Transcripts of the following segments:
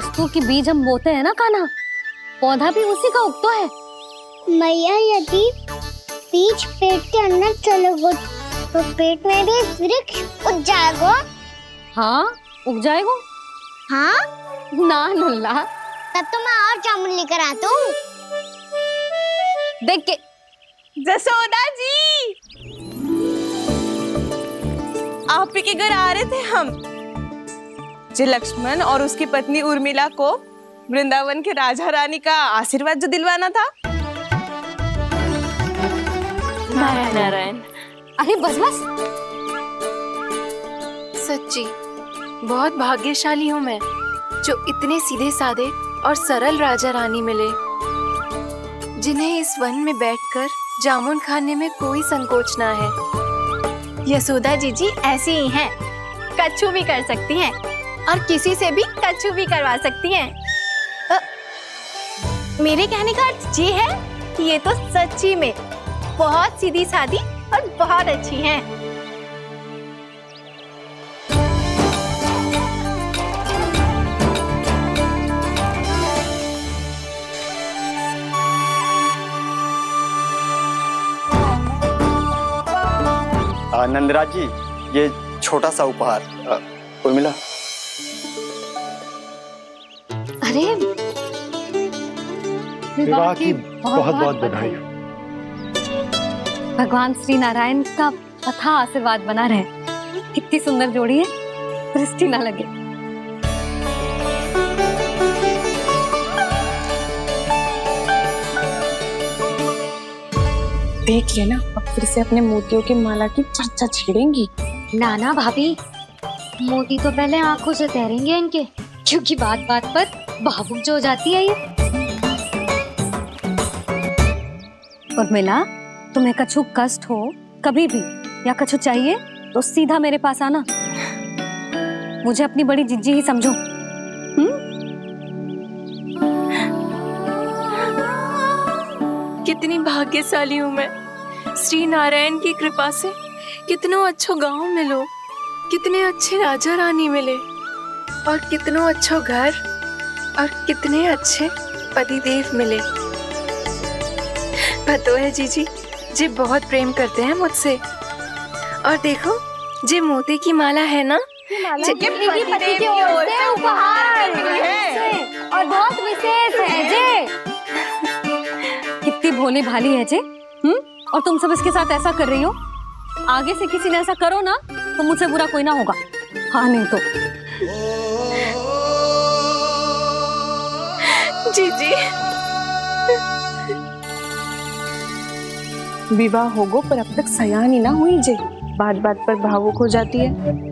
वस्तु की बीज हम बोते हैं ना कान्हा, पौधा भी उसी का उगता है। मैया यदि बीज पेट के अंदर चलेगा तो पेट में भी वृक्ष उग जाएगा। हाँ उग जाएगा। हाँ ना नल्ला, तब तो मैं और जामुन लेकर आता हूँ। देख के जसोदा जी, आप ही के घर आ रहे थे हम। जी लक्ष्मण और उसकी पत्नी उर्मिला को वृंदावन के राजा रानी का आशीर्वाद जो दिलवाना था। नारायण नारायण। अरे बस बस। सच्ची बहुत भाग्यशाली हूँ मैं, जो इतने सीधे साधे और सरल राजा रानी मिले, जिन्हें इस वन में बैठकर जामुन खाने में कोई संकोच ना है। यशोदा जीजी ऐसी ही हैं, कच्छू भी कर सकती हैं और किसी से भी कच्छू भी करवा सकती हैं। मेरे कहने का अर्थ ये है कि ये तो सच्ची में बहुत सीधी सादी और बहुत अच्छी हैं। नंदराज जी, ये छोटा सा उपहार। उर्मिला। अरे विवाह की बहुत बहुत बधाई। भगवान श्री नारायण का अथाह आशीर्वाद बना रहे। कितनी सुंदर जोड़ी है, दृष्टि ना लगे। देख लेना, अब फिर से अपने मोतियों की माला की चर्चा छेड़ेंगी। नाना भाभी, मोती तो पहले आंखों से तैरेंगे इनके, क्योंकि बात बात पर भावुक जो हो जाती है ये। उर्मिला, तुम्हें कछु कष्ट हो कभी भी या कछु चाहिए तो सीधा मेरे पास आना। मुझे अपनी बड़ी जिज्जी ही समझो। कितनी भाग्यशाली हूँ मैं, श्री नारायण की कृपा से कितनों अच्छो गांव मिलो, कितने अच्छे राजा रानी मिले और कितनों अच्छो घर और कितने अच्छे पतिदेव मिले। पतो है जीजी, जी बहुत प्रेम करते हैं मुझसे। और देखो, जी मोती की माला है ना, पति की ओर से उपहार और बहुत विशेष है जे। कितनी भोली भाली है जे। और तुम सब इसके साथ ऐसा कर रही हो। आगे से किसी ने ऐसा करो ना तो मुझसे बुरा कोई ना होगा। हाँ नहीं तो। जीजी विवाह होगो पर अब तक सयान ही ना हुई जे, बात बात पर भावुक हो जाती है।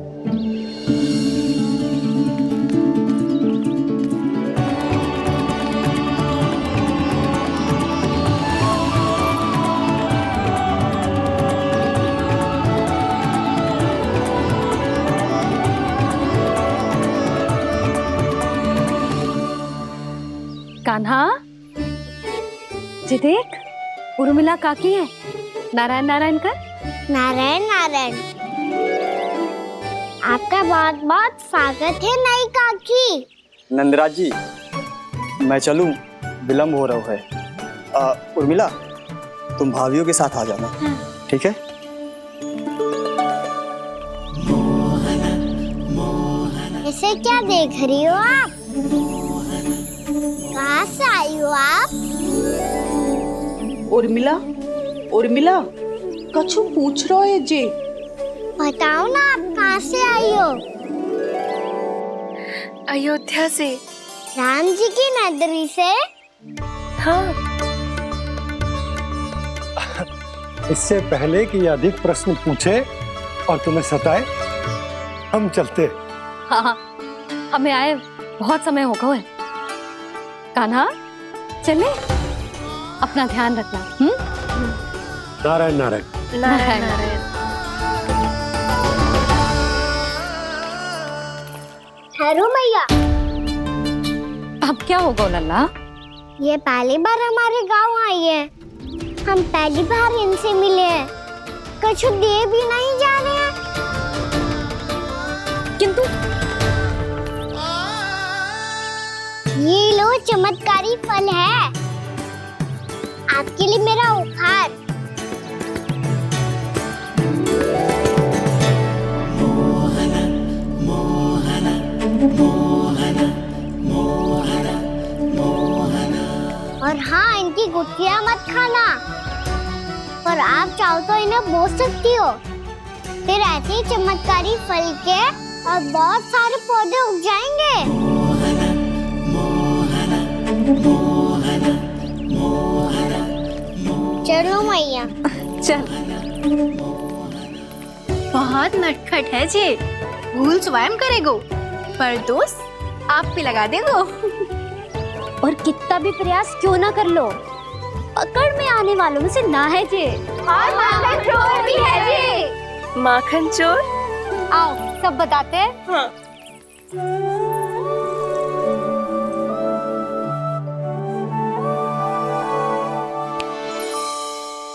कान्हा, जी देख, उर्मिला काकी है। नारायण नारायण कर। नारायण नारायण। आपका बहुत बहुत स्वागत है नई काकी। नंदराज जी, मैं चलूं, विलम्ब हो रहा है। उर्मिला, तुम भाभियों के साथ आ जाना। ठीक है? इसे क्या देख रही हो आप? कहाँ से आई हो आप? उर्मिला, उर्मिला, कछु पूछ रहा है जे। बताओ ना, आप कहाँ से आई हो? अयोध्या से। राम जी की नगरी से? हाँ। इससे पहले कि ये अधिक प्रश्न पूछे और तुम्हें सताए, हम चलते। हाँ हाँ, हमें आए बहुत समय हो गया है। कान्हा, चले, अपना ध्यान रखना। नारायण नारायण। नारायण नारायण। ठहरो मैया। अब क्या होगा लल्ला? ये पहली बार हमारे गांव आई है, हम पहली बार इनसे मिले हैं, कछु दे भी नहीं जा रहे हैं। किंतु ये लो चमत्कारी फल है आपके लिए मेरा उपहार। और हाँ, इनकी गुठलियां मत खाना, पर आप चाहो तो इन्हें बो सकती हो। फिर ऐसे ही चमत्कारी फल के और बहुत सारे पौधे उग जाएंगे। चलो मैया। चल। बहुत नटखट है जी, भूल स्वयं करेगो, पर दोस्त आप पे लगा देगो। और कितना भी प्रयास क्यों ना कर लो, पकड़ में आने वालों में से ना है जी। और माखन चोर भी है जी। माखन चोर? आओ सब बताते हैं। हाँ।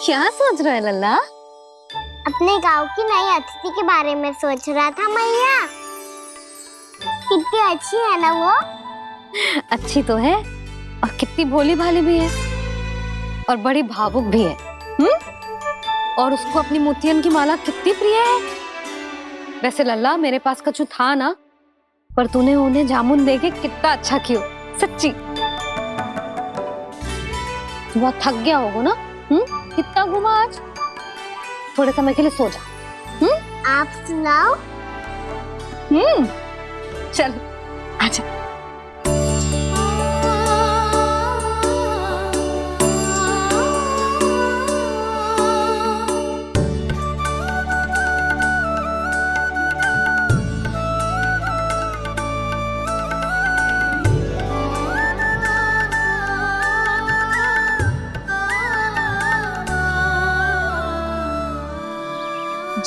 क्या सोच रहा है लल्ला? अपने गांव की नई अतिथि के बारे में सोच रहा था मैया। कितनी अच्छी है ना वो। अच्छी तो है और कितनी भोली भाली भी है और बड़ी भावुक भी है। और उसको अपनी मोतियन की माला कितनी प्रिय है। वैसे लल्ला, मेरे पास कछु था ना, पर तूने उन्हें जामुन देके कितना अच्छा किया, सच्ची। तू बहुत थक गया होगा ना? कितना घुमा आज? थोड़े समय के लिए सो जा। आप सुनाओ। चल आजा।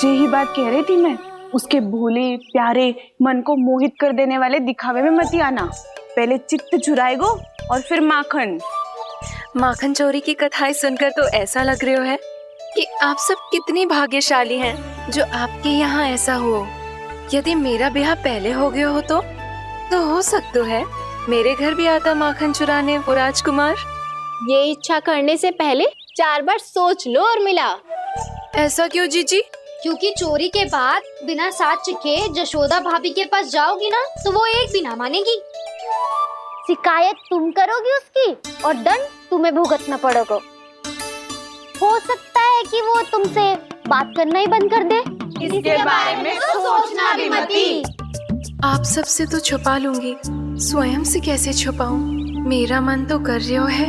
यही बात कह रही थी मैं, उसके भोले प्यारे मन को मोहित कर देने वाले दिखावे में मत आना। पहले चित्त चुराएगो और फिर माखन। माखन चोरी की कथाएं सुनकर तो ऐसा लग रहा है कि आप सब कितनी भाग्यशाली हैं जो आपके यहाँ ऐसा हो। यदि मेरा ब्याह पहले हो गया हो तो हो सकता है मेरे घर भी आता माखन चुराने वो राजकुमार। ये इच्छा करने से पहले 4 बार सोच लो उर्मिला। ऐसा क्यों जीजी? क्योंकि चोरी के बाद बिना साथ के जशोदा भाभी के पास जाओगी ना तो वो एक भी ना मानेगी। शिकायत तुम करोगी उसकी और दंड तुम्हें भुगतना पड़ेगा। हो सकता है कि वो तुमसे बात करना ही बंद कर दे। इसके बारे में तो सोचना भी मती। आप सबसे तो छुपा लूंगी, स्वयं से कैसे छुपाऊं? मेरा मन तो कर रहा है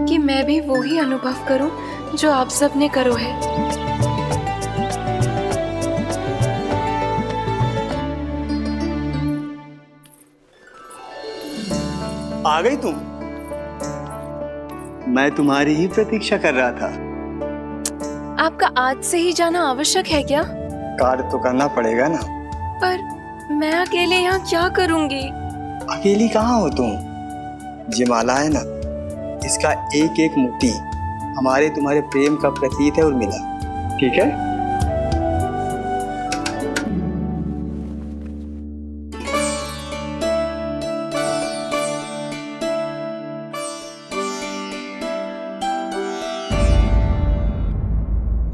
कि मैं भी वो ही अनुभव करूं जो आप सब ने करो है। आ गई तुम? मैं तुम्हारी ही प्रतीक्षा कर रहा था। आपका आज से ही जाना आवश्यक है क्या? कार्य तो करना पड़ेगा ना। पर मैं अकेले यहाँ क्या करूँगी? अकेली कहाँ हो तुम? ये माला है ना, इसका एक एक मोती हमारे तुम्हारे प्रेम का प्रतीक है उर्मिला, ठीक है?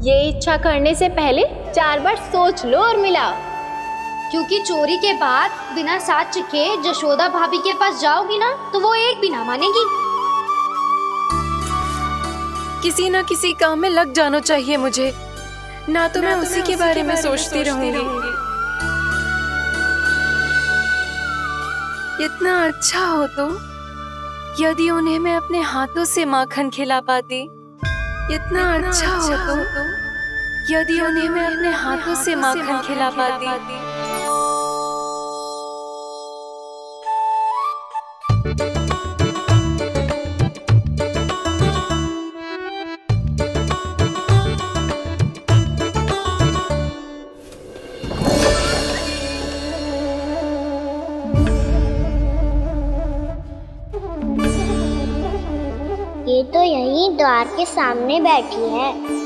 ये इच्छा करने से पहले 4 बार सोच लो उर्मिला। क्योंकि चोरी के बाद बिना साथ के जशोदा भाभी के पास जाओगी ना तो वो एक भी ना मानेगी। किसी न किसी काम में लग जाना चाहिए मुझे, ना तो मैं उसी के बारे में सोचती रहूंगी। इतना अच्छा हो तो यदि उन्हें मैं अपने हाथों से माखन खिला पाती। इतना अच्छा हो तो यदि उन्हें मैं अपने हाथों से माखन खिला पाती। ये तो यही द्वार के सामने बैठी है।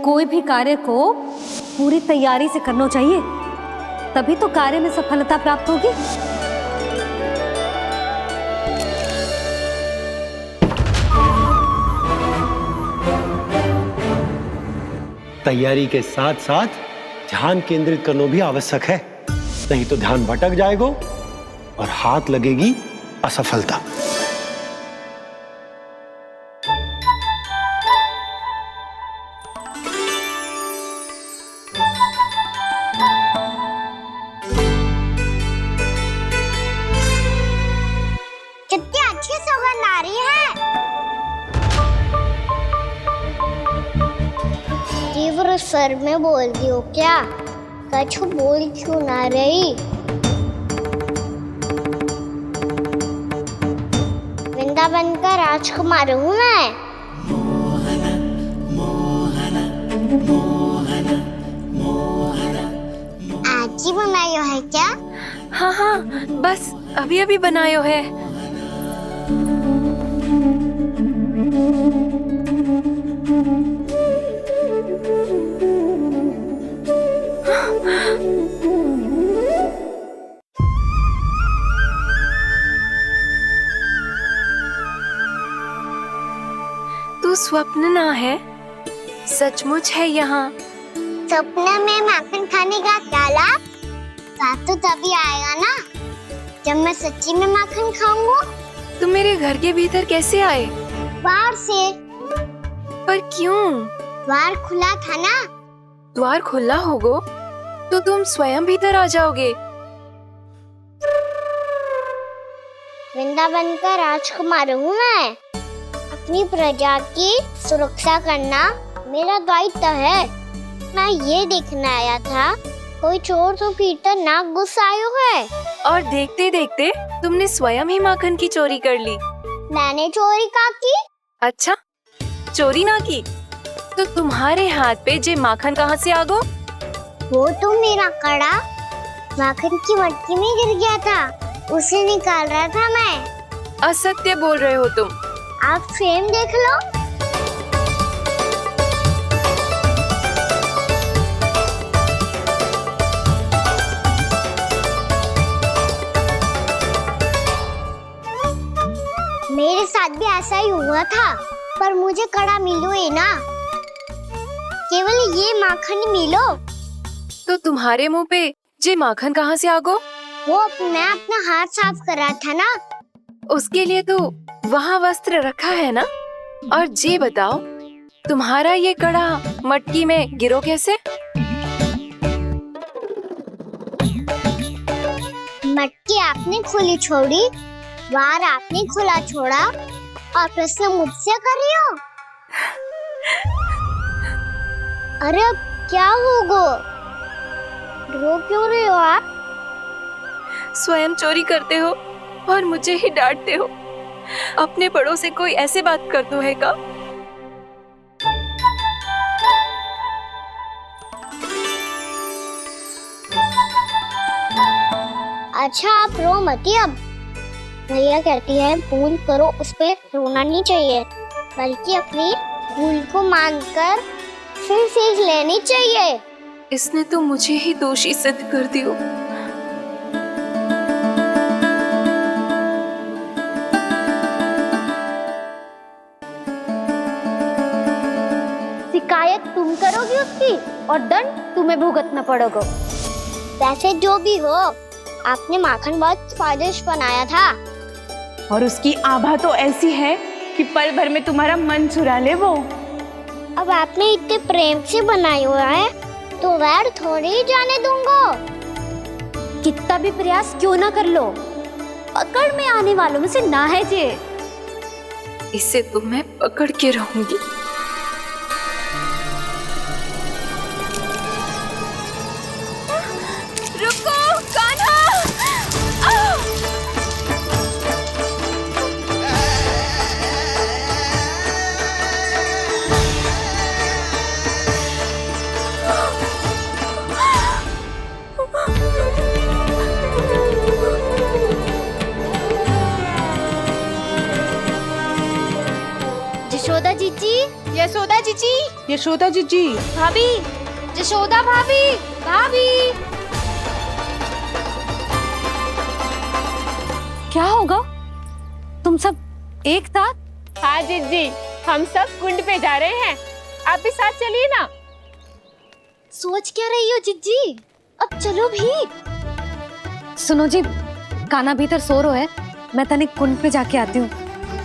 कोई भी कार्य को पूरी तैयारी से करना चाहिए, तभी तो कार्य में सफलता प्राप्त होगी। तैयारी के साथ साथ ध्यान केंद्रित करना भी आवश्यक है, नहीं तो ध्यान भटक जाएगा और हाथ लगेगी असफलता। कितनी अच्छी सुगंध आ रही है। तीव्र स्वर में बोल दी हो क्या? कछु बोल क्यों ना रही? वृंदावन का राजकुमार हूँ मैं। आज ही बनायो है क्या? हाँ हाँ, बस अभी अभी बनायो है। तू स्वप्न ना है, सचमुच है यहाँ। सपने में माखन खाने का क्या लाभ? स्वाद तो तभी आएगा ना जब मैं सच्ची में माखन खाऊंगा। तुम मेरे घर के भीतर कैसे आए? बाहर से। पर क्यों? द्वार खुला था ना। द्वार खुला होगा तो तुम स्वयं भीतर आ जाओगे। वृंदावन का राजकुमार हूँ मैं। अपनी प्रजा की सुरक्षा करना मेरा दायित्व है। मैं ये देखने आया था कोई चोर तो भीतर ना घुस आयो है। और देखते देखते तुमने स्वयं ही माखन की चोरी कर ली। मैंने चोरी का की? अच्छा, चोरी ना की तो तुम्हारे हाथ पे जे माखन कहाँ से आ गो? वो तो मेरा कड़ा माखन की मटकी में गिर गया था, उसे निकाल रहा था मैं। असत्य बोल रहे हो तुम। आप स्वयं देख लो। मेरे साथ भी ऐसा ही हुआ था, पर मुझे कड़ा मिलो ही ना, केवल ये माखन मिलो। तो तुम्हारे मुंह पे जे माखन कहाँ से आ गो? वो मैं अपना हाथ साफ कर रहा था ना। उसके लिए तो वहाँ वस्त्र रखा है ना। और जे बताओ, तुम्हारा ये कड़ा मटकी में गिरो कैसे? मटकी आपने खुली छोड़ी, द्वार आपने खुला छोड़ा, और प्रश्न मुझसे कर रही हो? अरे अब क्या होगा? रो क्यों रहे हो आप? स्वयं चोरी करते हो और मुझे ही डांटते हो। अपने बड़ों से कोई ऐसे बात कर दो है का? अच्छा आप रो मती। अब भैया कहती है भूल करो, उस पे रोना नहीं चाहिए, बल्कि अपनी भूल को मानकर फिर सीख लेनी चाहिए। इसने तो मुझे ही दोषी सिद्ध कर दियो। शिकायत तुम करोगी उसकी और दंड तुम्हें भुगतना पड़ेगा। वैसे जो भी हो, आपने माखन बहुत स्वादिष्ट बनाया था। और उसकी आभा तो ऐसी है कि पल भर में तुम्हारा मन चुरा ले वो। अब आपने इतने प्रेम से बनाया हुआ है तो वैर थोड़ी ही जाने दूंगा। कितना भी प्रयास क्यों ना कर लो, पकड़ में आने वालों में से ना है जे। इसे तो मैं पकड़ के रहूंगी। रुको कान्हा! यशोदा जीजी, यशोदा जीजी, यशोदा जीजी, भाभी, यशोदा भाभी, भाभी। क्या होगा? तुम सब एक साथ? हाँ जीजी, हम सब कुंड पे जा रहे हैं, आप भी साथ चलिए ना। सोच क्या रही हो जिज्जी? अब चलो भी। सुनो जी, कान्हा भीतर सो रो है, मैं तनिक कुंड पे जाके आती हूँ,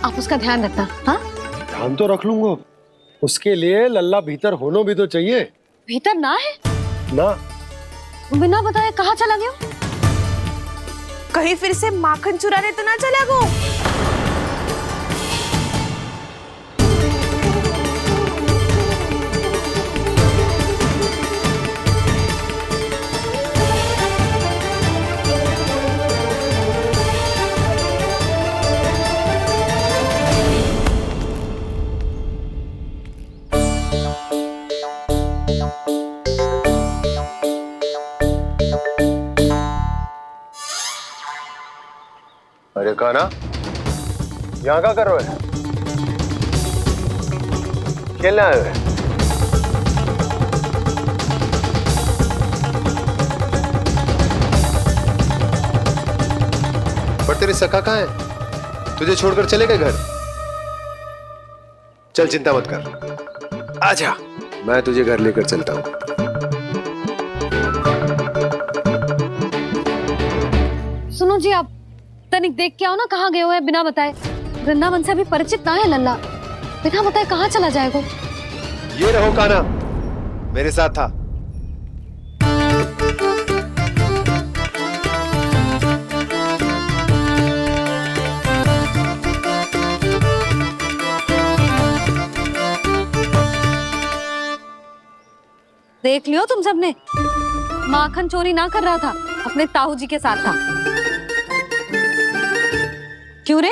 आप उसका ध्यान रखना। हाँ, ध्यान तो रख लूंगा, उसके लिए लल्ला भीतर होना भी तो चाहिए। भीतर ना है? ना, बिना बताए कहाँ चला गया? कहीं फिर से माखन चुराने तो ना चला वो। अरे कान्हा, यहाँ क्या कर रहे हो? खेलने आए हुए? पर तेरी सखा कहाँ है? तुझे छोड़कर चले गए घर? चल चिंता मत कर, आजा, मैं तुझे घर लेकर चलता हूँ। सुनो जी, आप तनिक देख के आओ ना कहाँ गए हुए हैं बिना बताए। वृंदावन से अभी परिचित ना है लल्ला, बिना बताए कहाँ चला जाएगा? ये रहो कान्हा, मेरे साथ था। देख लियो तुम सबने, माखन चोरी ना कर रहा था, अपने ताऊ जी के साथ था। क्यों रे,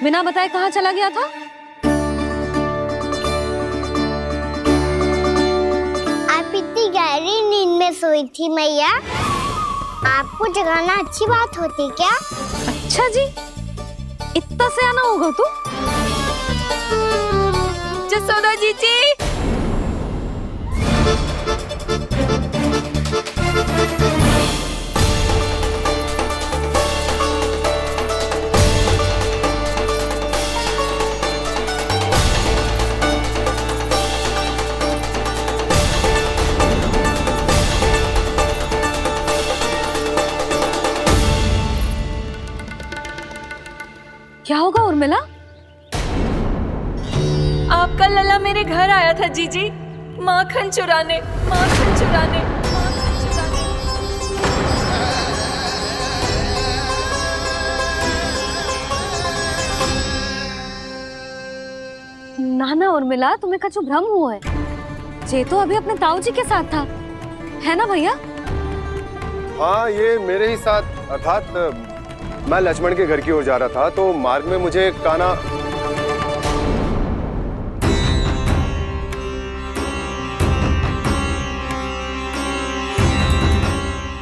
बिना बताए कहाँ चला गया था? आप इतनी गहरी नींद में सोई थी मैया, आपको जगाना अच्छी बात होती क्या? अच्छा जी, इतना सयाना होगा तू? जसोदा जीजी, क्या होगा उर्मिला? आपका लल्ला मेरे घर आया था जीजी, माखन चुराने, माखन चुराने, माखन चुराने। ना ना उर्मिला, तुम्हें कछु भ्रम हुआ है। जे तो अभी अपने ताऊ जी के साथ था, है ना भैया? हाँ, ये मेरे ही साथ, अर्थात मैं लक्ष्मण के घर की ओर जा रहा था, तो मार्ग में मुझे कान्हा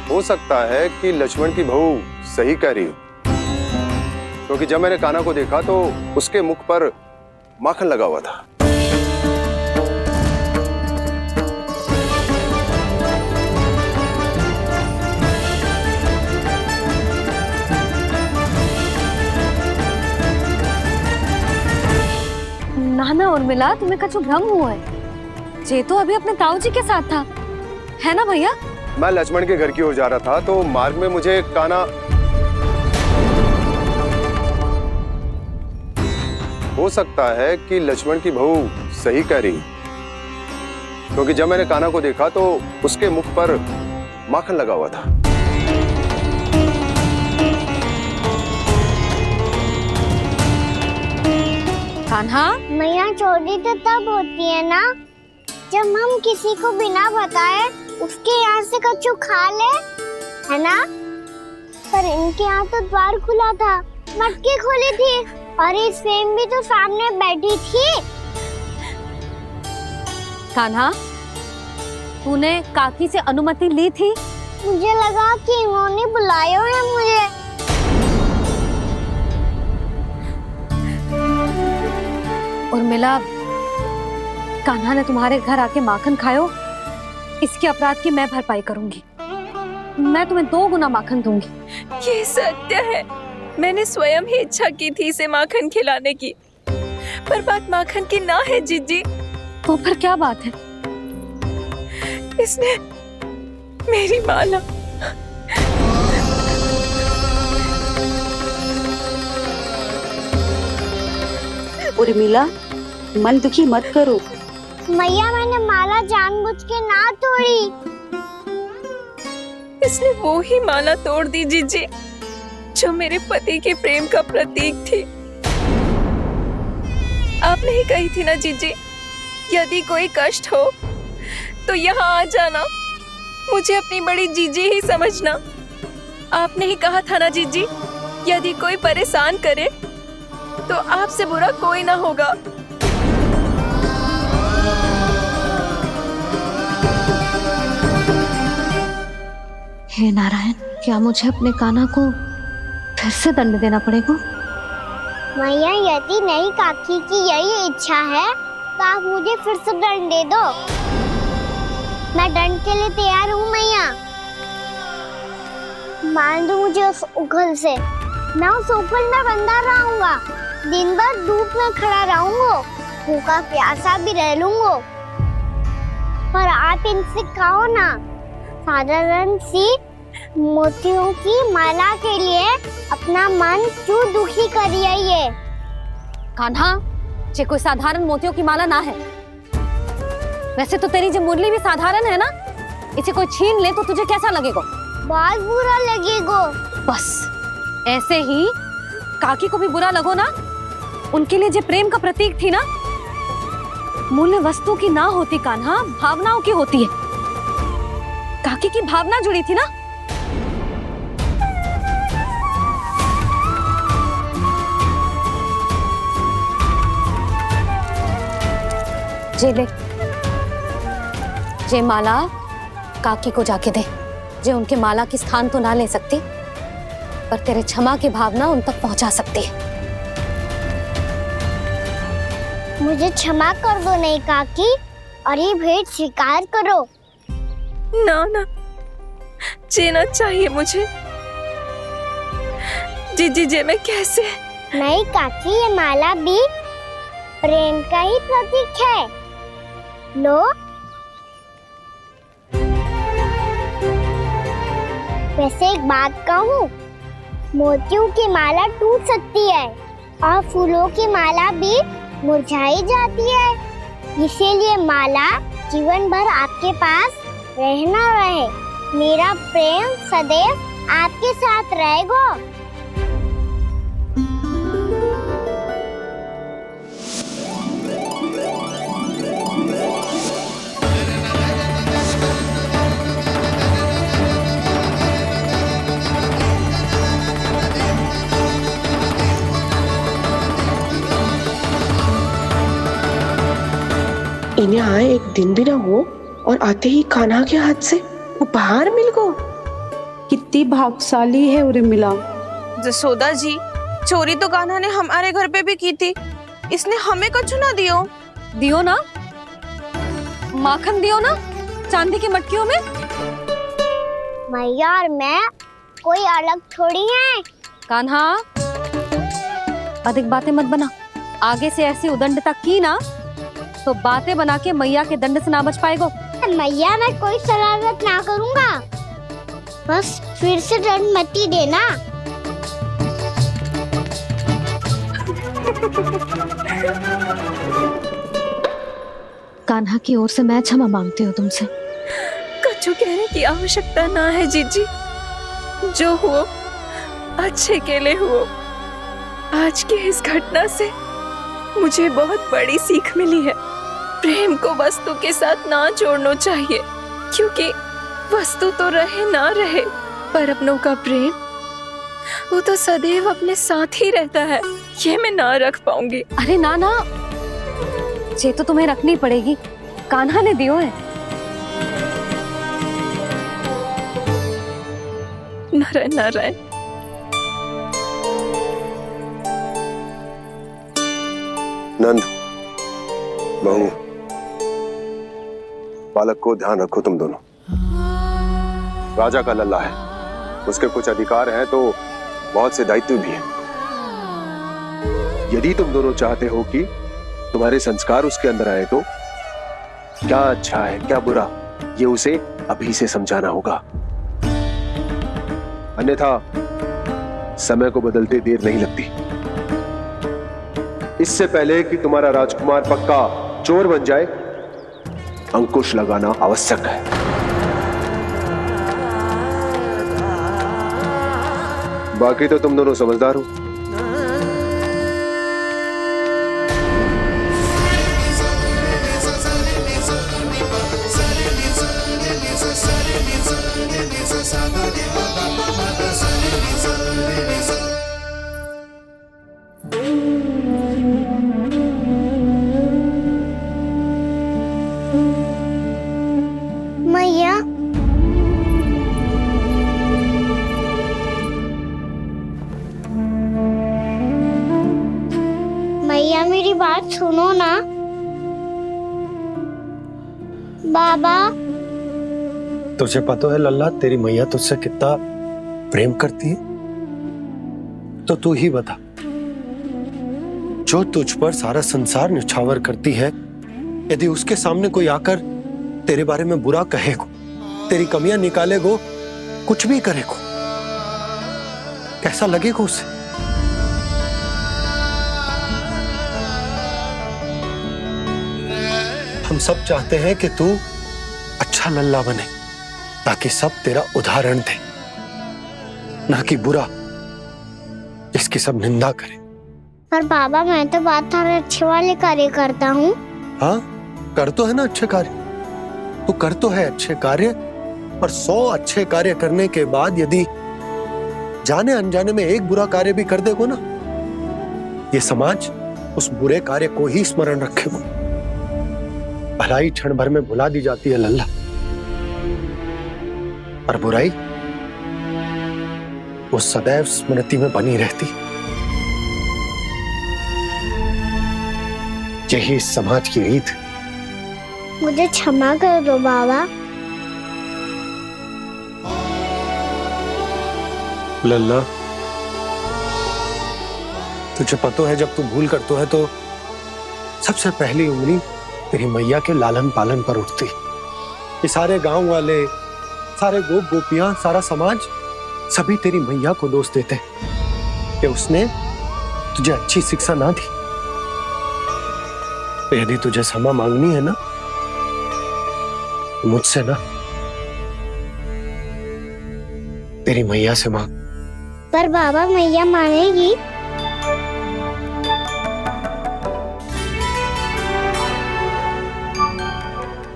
हो सकता है कि लक्ष्मण की बहू सही कह रही हो, क्योंकि जब मैंने कान्हा को देखा तो उसके मुख पर माखन लगा हुआ था। ना ना उर्मिला, तुम्हें कछु भ्रम हुआ है। जे तो अभी अपने ताऊ जी के साथ था, है ना भैया? मैं लक्ष्मण के घर की ओर जा रहा था, तो मार्ग में मुझे कान्हा हो सकता है कि लक्ष्मण की बहू सही कह रही, क्योंकि जब मैंने कान्हा को देखा तो उसके मुख पर माखन लगा हुआ था। कान्हा, मैया, चोरी तो तब होती है ना जब हम किसी को बिना बताए उसके यहाँ से कछु खा ले, है ना? पर इनके यहाँ तो द्वार खुला था, मटकी खुली थी और इस फेम भी तो सामने बैठी थी। कान्हा, तूने काकी से अनुमति ली थी? मुझे लगा कि इन्होंने बुलाया है मुझे। उर्मिला, कान्हा ने तुम्हारे घर आके माखन खायो, इसके अपराध की मैं भरपाई करूंगी। मैं तुम्हें 2 गुना माखन दूंगी। ये सत्य है, मैंने स्वयं ही इच्छा की थी इसे माखन खिलाने की, पर बात माखन की ना है जीजी। तो फिर क्या बात है? इसने मेरी माला। उर्मिला, मन दुखी मत करो। मैया मैंने माला जानबूझ के ना तोड़ी। इसने वो ही माला तोड़ दी जीजी जो मेरे पति के प्रेम का प्रतीक थी। आपने ही कही थी ना जीजी, यदि कोई कष्ट हो तो यहाँ आ जाना, मुझे अपनी बड़ी जीजी ही समझना। आपने ही कहा था ना जीजी, यदि कोई परेशान करे तो आपसे बुरा कोई ना होगा। हे नारायण, क्या मुझे अपने कान्हा को फिर से दंड देना पड़ेगा? मैया यदि नहीं काकी की यही इच्छा है तो आप मुझे फिर से दंड दे दो। मैं दंड के लिए तैयार हूँ मैया। मान दो मुझे उस उखल से, मैं उस उखल में बंधा रहूंगा, दिन भर धूप में खड़ा रहूंगा, भूखा प्यासा भी रह लूंगा। पर आप इनसे कहो ना, साधारण सी मोतियों की माला के लिए अपना मन क्यों दुखी करिए ये? कान्हा, ये कोई साधारण मोतियों की माला ना है। वैसे तो तेरी जो मुरली भी साधारण है ना, इसे कोई छीन ले तो तुझे कैसा लगेगा? बहुत बुरा लगेगा। बस ऐसे ही काकी को भी बुरा लगो ना। उनके लिए जो प्रेम का प्रतीक थी ना, मूल्य वस्तु की ना होती कान्हा, भावनाओं की होती है। काकी की भावना जुड़ी थी ना। जे ले, जे माला काकी को जाके दे। जे उनके माला की स्थान तो ना ले सकती, पर तेरे क्षमा की भावना उन तक पहुंचा सकती है। मुझे क्षमा कर दो नहीं काकी, और ये भेंट स्वीकार करो। ना ना, जीना चाहिए मुझे। जीजी जे मैं कैसे? नहीं काकी, ये माला भी प्रेम का ही प्रतीक है। लो। वैसे एक बात कहूँ, मोतियों की माला टूट सकती है और फूलों की माला भी मुरझाई जाती है। इसीलिए माला जीवन भर आपके पास रहना रहे। मेरा प्रेम सदैव आपके साथ रहेगा। इन्हें आए एक दिन भी ना हो और आते ही कान्हा के हाथ से उपहार मिल गो। कितनी भाग्यशाली है उर्मिला। जसोदा जी, चोरी तो कान्हा ने हमारे घर पे भी की थी। इसने हमें कछु ना दियो। दियो ना, माखन दियो ना, चांदी की मटकियों में। मैया और मैं कोई अलग थोड़ी हैं। कान्हा, अधिक बातें मत बना। आगे से ऐसी उदंडता की ना तो बातें बना के मैया के दंड से ना बच पाएगो। मैया, मैं कोई शरारत ना करूंगा, बस फिर से दंड मत ही देना। कान्हा की ओर से मैं क्षमा मांगती हूँ तुमसे। कछु कहने की आवश्यकता ना है जीजी। जो हुआ अच्छे के लिए हुआ। आज की इस घटना से मुझे बहुत बड़ी सीख मिली है। प्रेम को वस्तु के साथ ना जोड़ना चाहिए, क्योंकि वस्तु तो रहे ना रहे, पर अपनों का प्रेम वो तो सदैव अपने साथ ही रहता है। ये मैं ना रख पाऊंगी। अरे ना ना, ये तो तुम्हें रखनी पड़ेगी। कान्हा ने दियो है। नारायण नारायण। नंद, बहू, बालक को ध्यान रखो तुम दोनों। राजा का लल्ला है, उसके कुछ अधिकार हैं तो बहुत से दायित्व भी हैं। यदि तुम दोनों चाहते हो कि तुम्हारे संस्कार उसके अंदर आए तो क्या अच्छा है क्या बुरा, ये उसे अभी से समझाना होगा, अन्यथा समय को बदलते देर नहीं लगती। इससे पहले कि तुम्हारा राजकुमार पक्का चोर बन जाए, अंकुश लगाना आवश्यक है। बाकी तो तुम दोनों समझदार हो। मैया, मैया मेरी बात सुनो ना। बाबा, तुझे पता है लल्ला, तेरी मैया तुझसे कितना प्रेम करती है? तो तू ही बता, जो तुझ पर सारा संसार निछावर करती है, यदि उसके सामने कोई आकर तेरे बारे में बुरा कहेगो, तेरी कमियां निकालेगो, कुछ भी करेगो, कैसा लगेगा उसे? हम सब चाहते हैं कि तू अच्छा लल्ला बने, ताकि सब तेरा उदाहरण दे, ना कि बुरा जिसकी सब निंदा करे। पर बाबा मैं तो बात थारे अच्छे वाले कार्य करता हूँ। हाँ, कर तो है ना अच्छे कार्य, तू कर तो है अच्छे कार्य, पर 100 अच्छे कार्य करने के बाद यदि जाने अनजाने में एक बुरा कार्य भी कर देगो ना, ये समाज उस बुरे कार्य को ही स्मरण रखेगो। भलाई क्षण भर में भुला दी जाती है लल्ला, और बुराई वो सदैव स्मृति में बनी रहती। यही इस समाज की रीत है। मुझे क्षमा कर दो बाबा। लल्ला, तुझे पता है जब तू भूल करता है तो सबसे पहली उंगली तेरी मैया के लालन पालन पर उठती। ये सारे गांव वाले, सारे गोप गोपियां, सारा समाज, सभी तेरी मैया को दोष देते कि उसने तुझे अच्छी शिक्षा ना दी। तो यदि तुझे क्षमा मांगनी है ना, मुझसे ना, तेरी मैया से मांग। पर बाबा मैया मानेगी?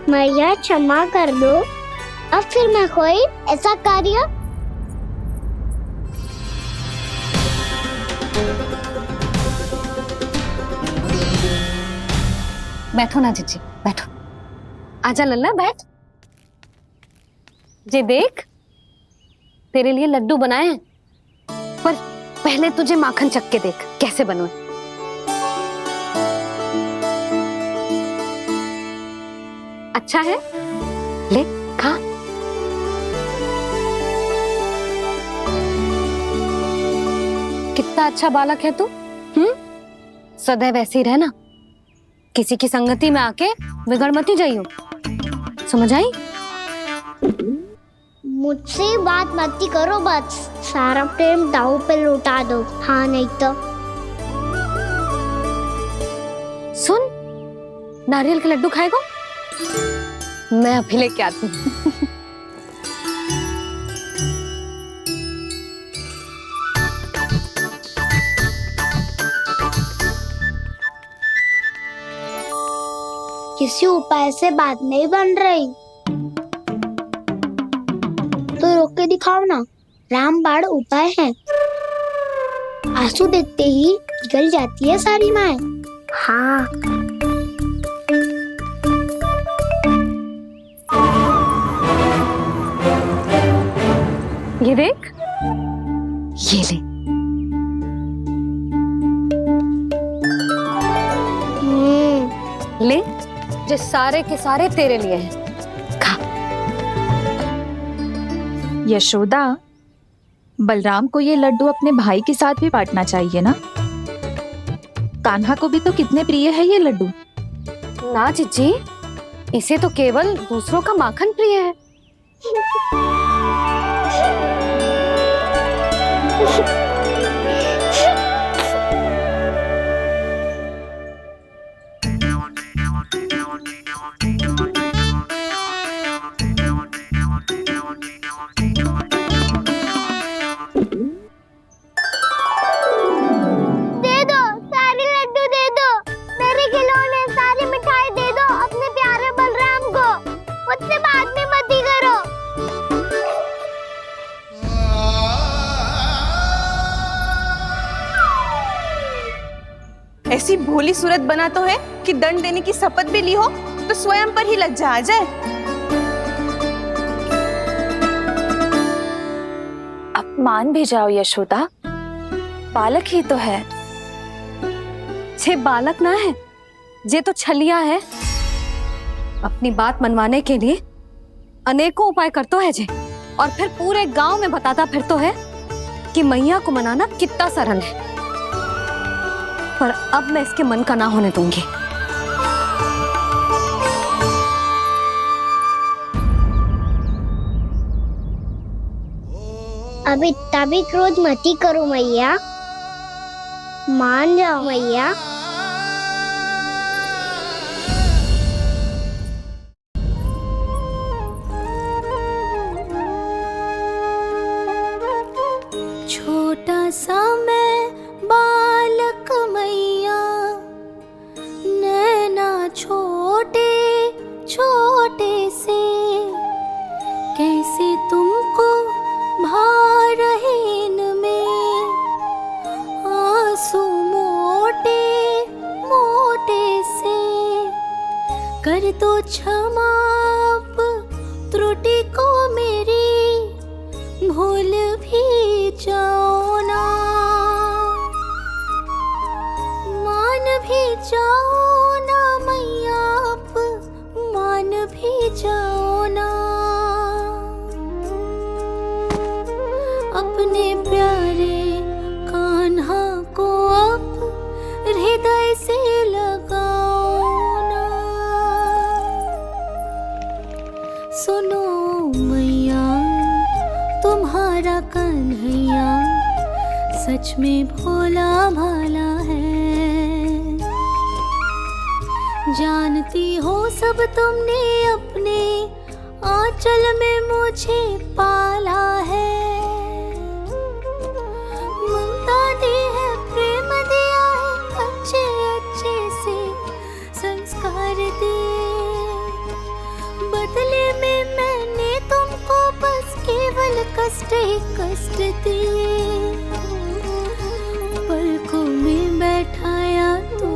मैया क्षमा कर दो, अब फिर मैं कोई ऐसा कार्य। बैठो ना जीजी, बैठो। आजा लल्ला, बैठ। जे देख, तेरे लिए लड्डू बनाए हैं, पर पहले तुझे माखन चख के देख कैसे बने। अच्छा है, ले खा। कितना अच्छा बालक है तू। सदैव ऐसे ही रहना, किसी की संगति में आके बिगड़ मत ही जाइयो, समझ आई? मुझसे बात मत ही करो, बस सारा प्रेम दाव पे लुटा दो। हाँ नहीं तो सुन, नारियल के लड्डू खाएगा? मैं अभी लेके आती हूँ। किसी उपाय से बात नहीं बन रही तो रोक के दिखाओ ना। रामबाण उपाय है, आंसू देखते ही निकल जाती है सारी माए। हाँ, ये देख, ये ले। ले, जो सारे के सारे तेरे लिए हैं, खा। यशोदा, बलराम को ये लड्डू अपने भाई के साथ भी बांटना चाहिए ना। कान्हा को भी तो कितने प्रिय है ये लड्डू। ना जीजी, इसे तो केवल दूसरों का माखन प्रिय है। दे दो, सारे लड्डू दे दो, मेरे खिलौने, सारी मिठाई दे दो अपने प्यारे बलराम को। मुझसे बाद में मत ही करो। ऐसी भोली सूरत बना तो है कि दंड देने की शपथ भी ली हो तो स्वयं पर ही लज्जा आ जाए। अब मान भी जाओ यशोदा, बालक ही तो है। छे बालक ना है, जे तो छलिया है। अपनी बात मनवाने के लिए अनेकों उपाय करतो है जे, और फिर पूरे गांव में बताता फिरतो है कि मैया को मनाना कितना सरल है। पर अब मैं इसके मन का ना होने दूंगी। अब इतना भी क्रोध मत ही करो मैया, मान जाओ मैया। छोटा सा मैं बालक मैया, नैना छोटे छोटे से, कैसे तुमको भा रहे इनमें आंसू मोटे मोटे से। कर दो क्षमा त्रुटि को मेरी, भूल भी जाओ ना, मान भी जाओ ना मैया, आप मान भी जाओ ना। अपने प्यारे कान्हा को अब हृदय से लगाओ ना। सुनो मैया, तुम्हारा कन्हैया सच में भोला भाला है। जानती हो सब तुमने अपने आंचल में मुझे पाला है। ममता दी है, प्रेम दिया है, अच्छे अच्छे से संस्कार दिए। बदले में मैंने तुमको बस केवल कष्ट ही कष्ट दिए। पलकों में बैठाया तो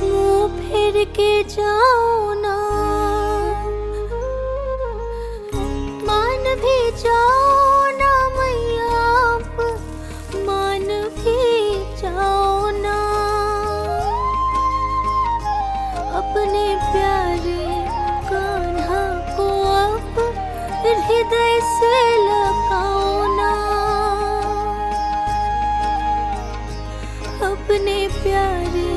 मुंह फेर के जाओ ना, मान भी जाओ ना मैया, आप मान भी जाओ ना। अपने प्यारे कान्हा को अब हृदय से लगाओ ना। अपने प्यारे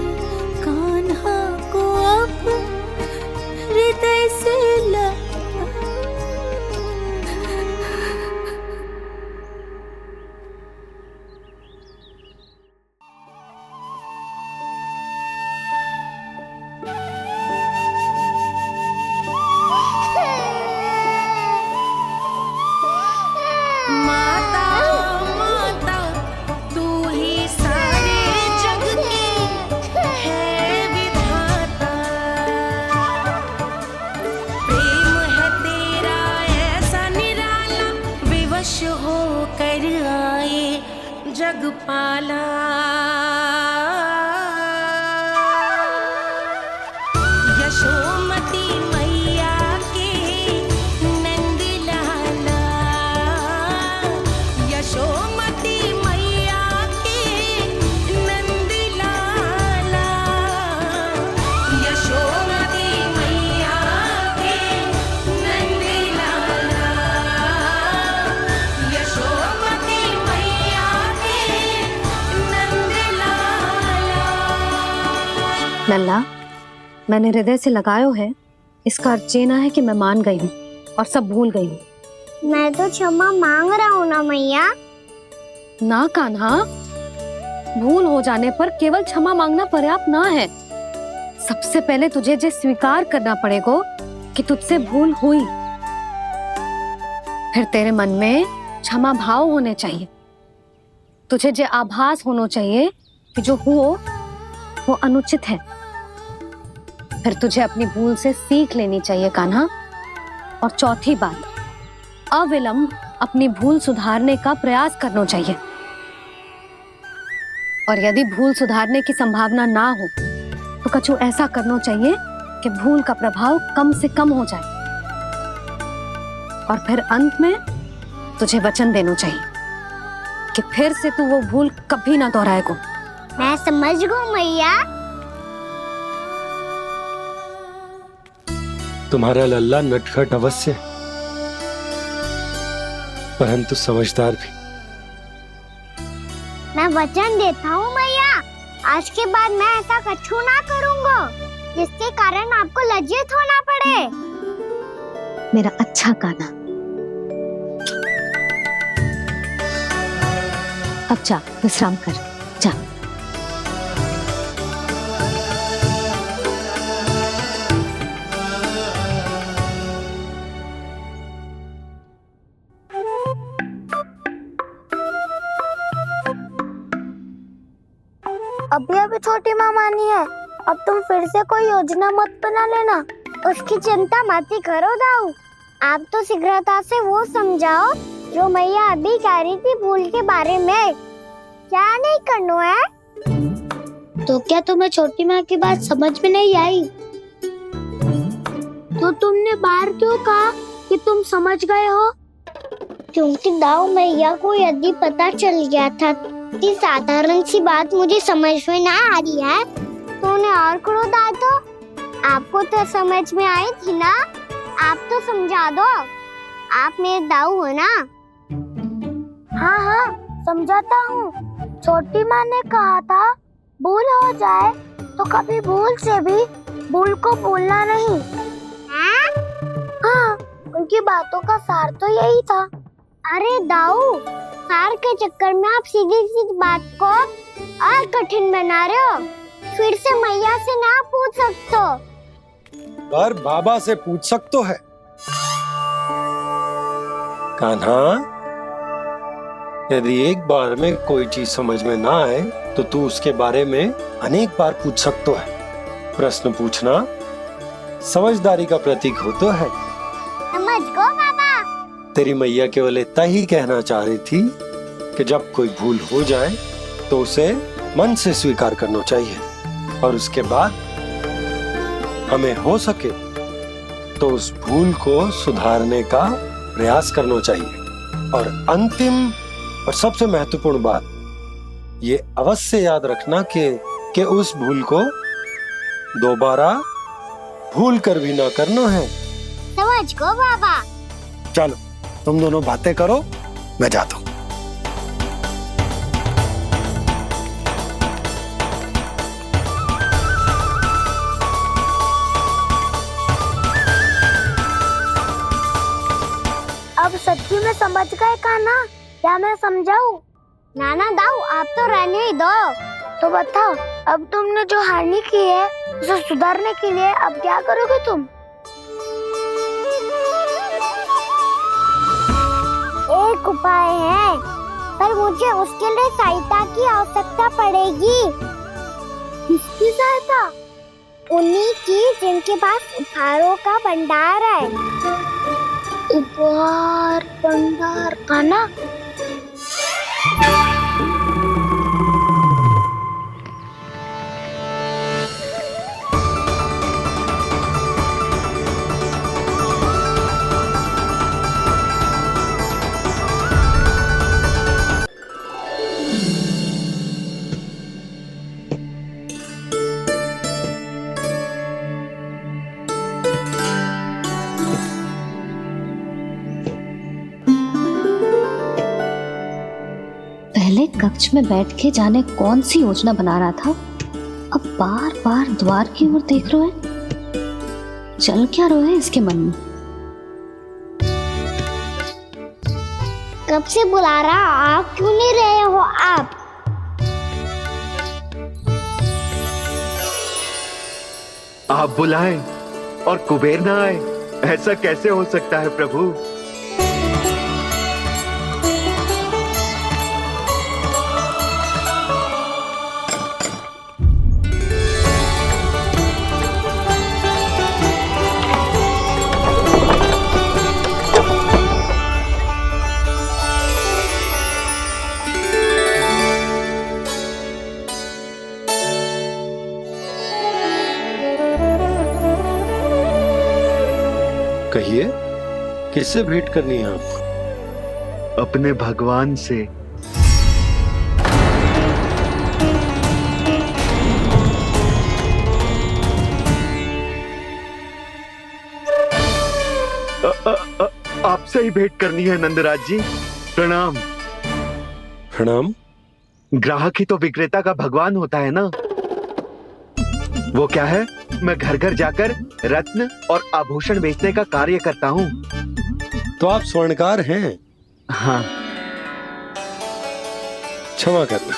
कान्हा को अब हृदय से माता माता तू ही सारे जग की है विधाता। प्रेम है तेरा ऐसा निराला, विवश हो कर आए जग पाला। यशोमती मैया के नंद लाला, यशोमती मैया के नंद लाला, यशोमती मैया के नंद लाला, यशोमती मैया के नंद लाला। लल्ला, मैंने हृदय से लगायो है इसका अर्थ ये ना है कि मैं मान गई हूँ और सब भूल गई हूँ। मैं तो क्षमा मांग रहा हूँ ना मैया। ना कान्हा, भूल हो जाने पर केवल क्षमा मांगना पर्याप्त ना है। सबसे पहले तुझे ये स्वीकार करना पड़ेगा कि तुझसे भूल हुई। फिर तेरे मन में क्षमा भाव होने चाहिए। तुझे जो आभास होना चाहिए कि जो हुआ वो अनुचित है। फिर तुझे अपनी भूल से सीख लेनी चाहिए कान्हा। और चौथी बात, अविलंब अपनी भूल सुधारने का प्रयास करना चाहिए। और यदि भूल सुधारने की संभावना ना हो तो कछु ऐसा करना चाहिए कि भूल का प्रभाव कम से कम हो जाए। और फिर अंत में तुझे वचन देना चाहिए कि फिर से तू वो भूल कभी ना दोहराएगा। मैं समझ गई मैया। तुम्हारा लल्ला नटखट अवश्य, परंतु समझदार भी। मैं वचन देता हूँ मैया, आज के बाद मैं ऐसा कछु ना करूँगा जिसके कारण आपको लज्जित होना पड़े। मेरा अच्छा कान्हा, अब जा विश्राम कर, जा। अभी छोटी माँ मानी है, अब तुम फिर से कोई योजना मत बना लेना। उसकी चिंता मत ही करो दाऊ। आप तो शीघ्रता से वो समझाओ जो मैया अभी कह रही थी भूल के बारे में। क्या नहीं करना है? तो क्या तुम्हें छोटी माँ की बात समझ में नहीं आई? तो तुमने बाहर क्यों कहा कि तुम समझ गए हो? क्योंकि दाऊ मैया को यदि पता चल गया था कि साधारण सी बात मुझे समझ में ना आ रही है तो उन्हें और क्रोध आया। तो आपको तो समझ में आई थी ना, आप तो समझा दो। आप मेरे दाऊ हो ना। हाँ हाँ समझाता हूँ। छोटी माँ ने कहा था भूल हो जाए तो कभी भूल से भी भूल को भूलना नहीं। हाँ उनकी बातों का सार तो यही था। अरे दाऊ, सार के चक्कर में आप सीधी सीधी बात को और कठिन बना रहे हो। फिर से मैया से ना पूछ सकते हो, पर बाबा से पूछ सकते है। कान्हा, यदि एक बार में कोई चीज समझ में ना आए तो तू उसके बारे में अनेक बार पूछ सकते है। प्रश्न पूछना समझदारी का प्रतीक होता है। समझ गो बाबा। तेरी मैया केवल इतना ही कहना चाह रही थी कि जब कोई भूल हो जाए तो उसे मन से स्वीकार करना चाहिए और उसके बाद हमें हो सके तो उस भूल को सुधारने का प्रयास करना चाहिए। और अंतिम और सबसे महत्वपूर्ण बात ये अवश्य याद रखना कि उस भूल को दोबारा भूल कर भी ना करना है। समझ गो बाबा। चलो तुम दोनों बातें करो, मैं जाता हूँ। अब सच्ची में समझ गए कान्हा? क्या मैं समझाऊं? नाना दाऊ, आप तो रहने ही दो। तो बताओ, अब तुमने जो हानि की है उसे सुधारने के लिए अब क्या करोगे तुम? एक उपाय है, पर मुझे उसके लिए सहायता की आवश्यकता पड़ेगी। किसकी सहायता? उन्हीं की जिनके पास उपहारों का भंडार है। उपहार भंडार का ना? पहले कक्ष में बैठ के जाने कौन सी योजना बना रहा था, अब बार बार द्वार की ओर देख रहा है। चल क्या रहा है इसके मन में? कब से बुला रहा, आप क्यों नहीं रहे हो? आप बुलाएं और कुबेर ना आए, ऐसा कैसे हो सकता है प्रभु? कहिए, किससे भेंट करनी है आपको? अपने भगवान से। आपसे ही भेंट करनी है नंदराज जी। प्रणाम। प्रणाम। ग्राहक ही तो विक्रेता का भगवान होता है ना। वो क्या है, मैं घर घर जाकर रत्न और आभूषण बेचने का कार्य करता हूँ। तो आप स्वर्णकार हैं? हाँ। क्षमा करना,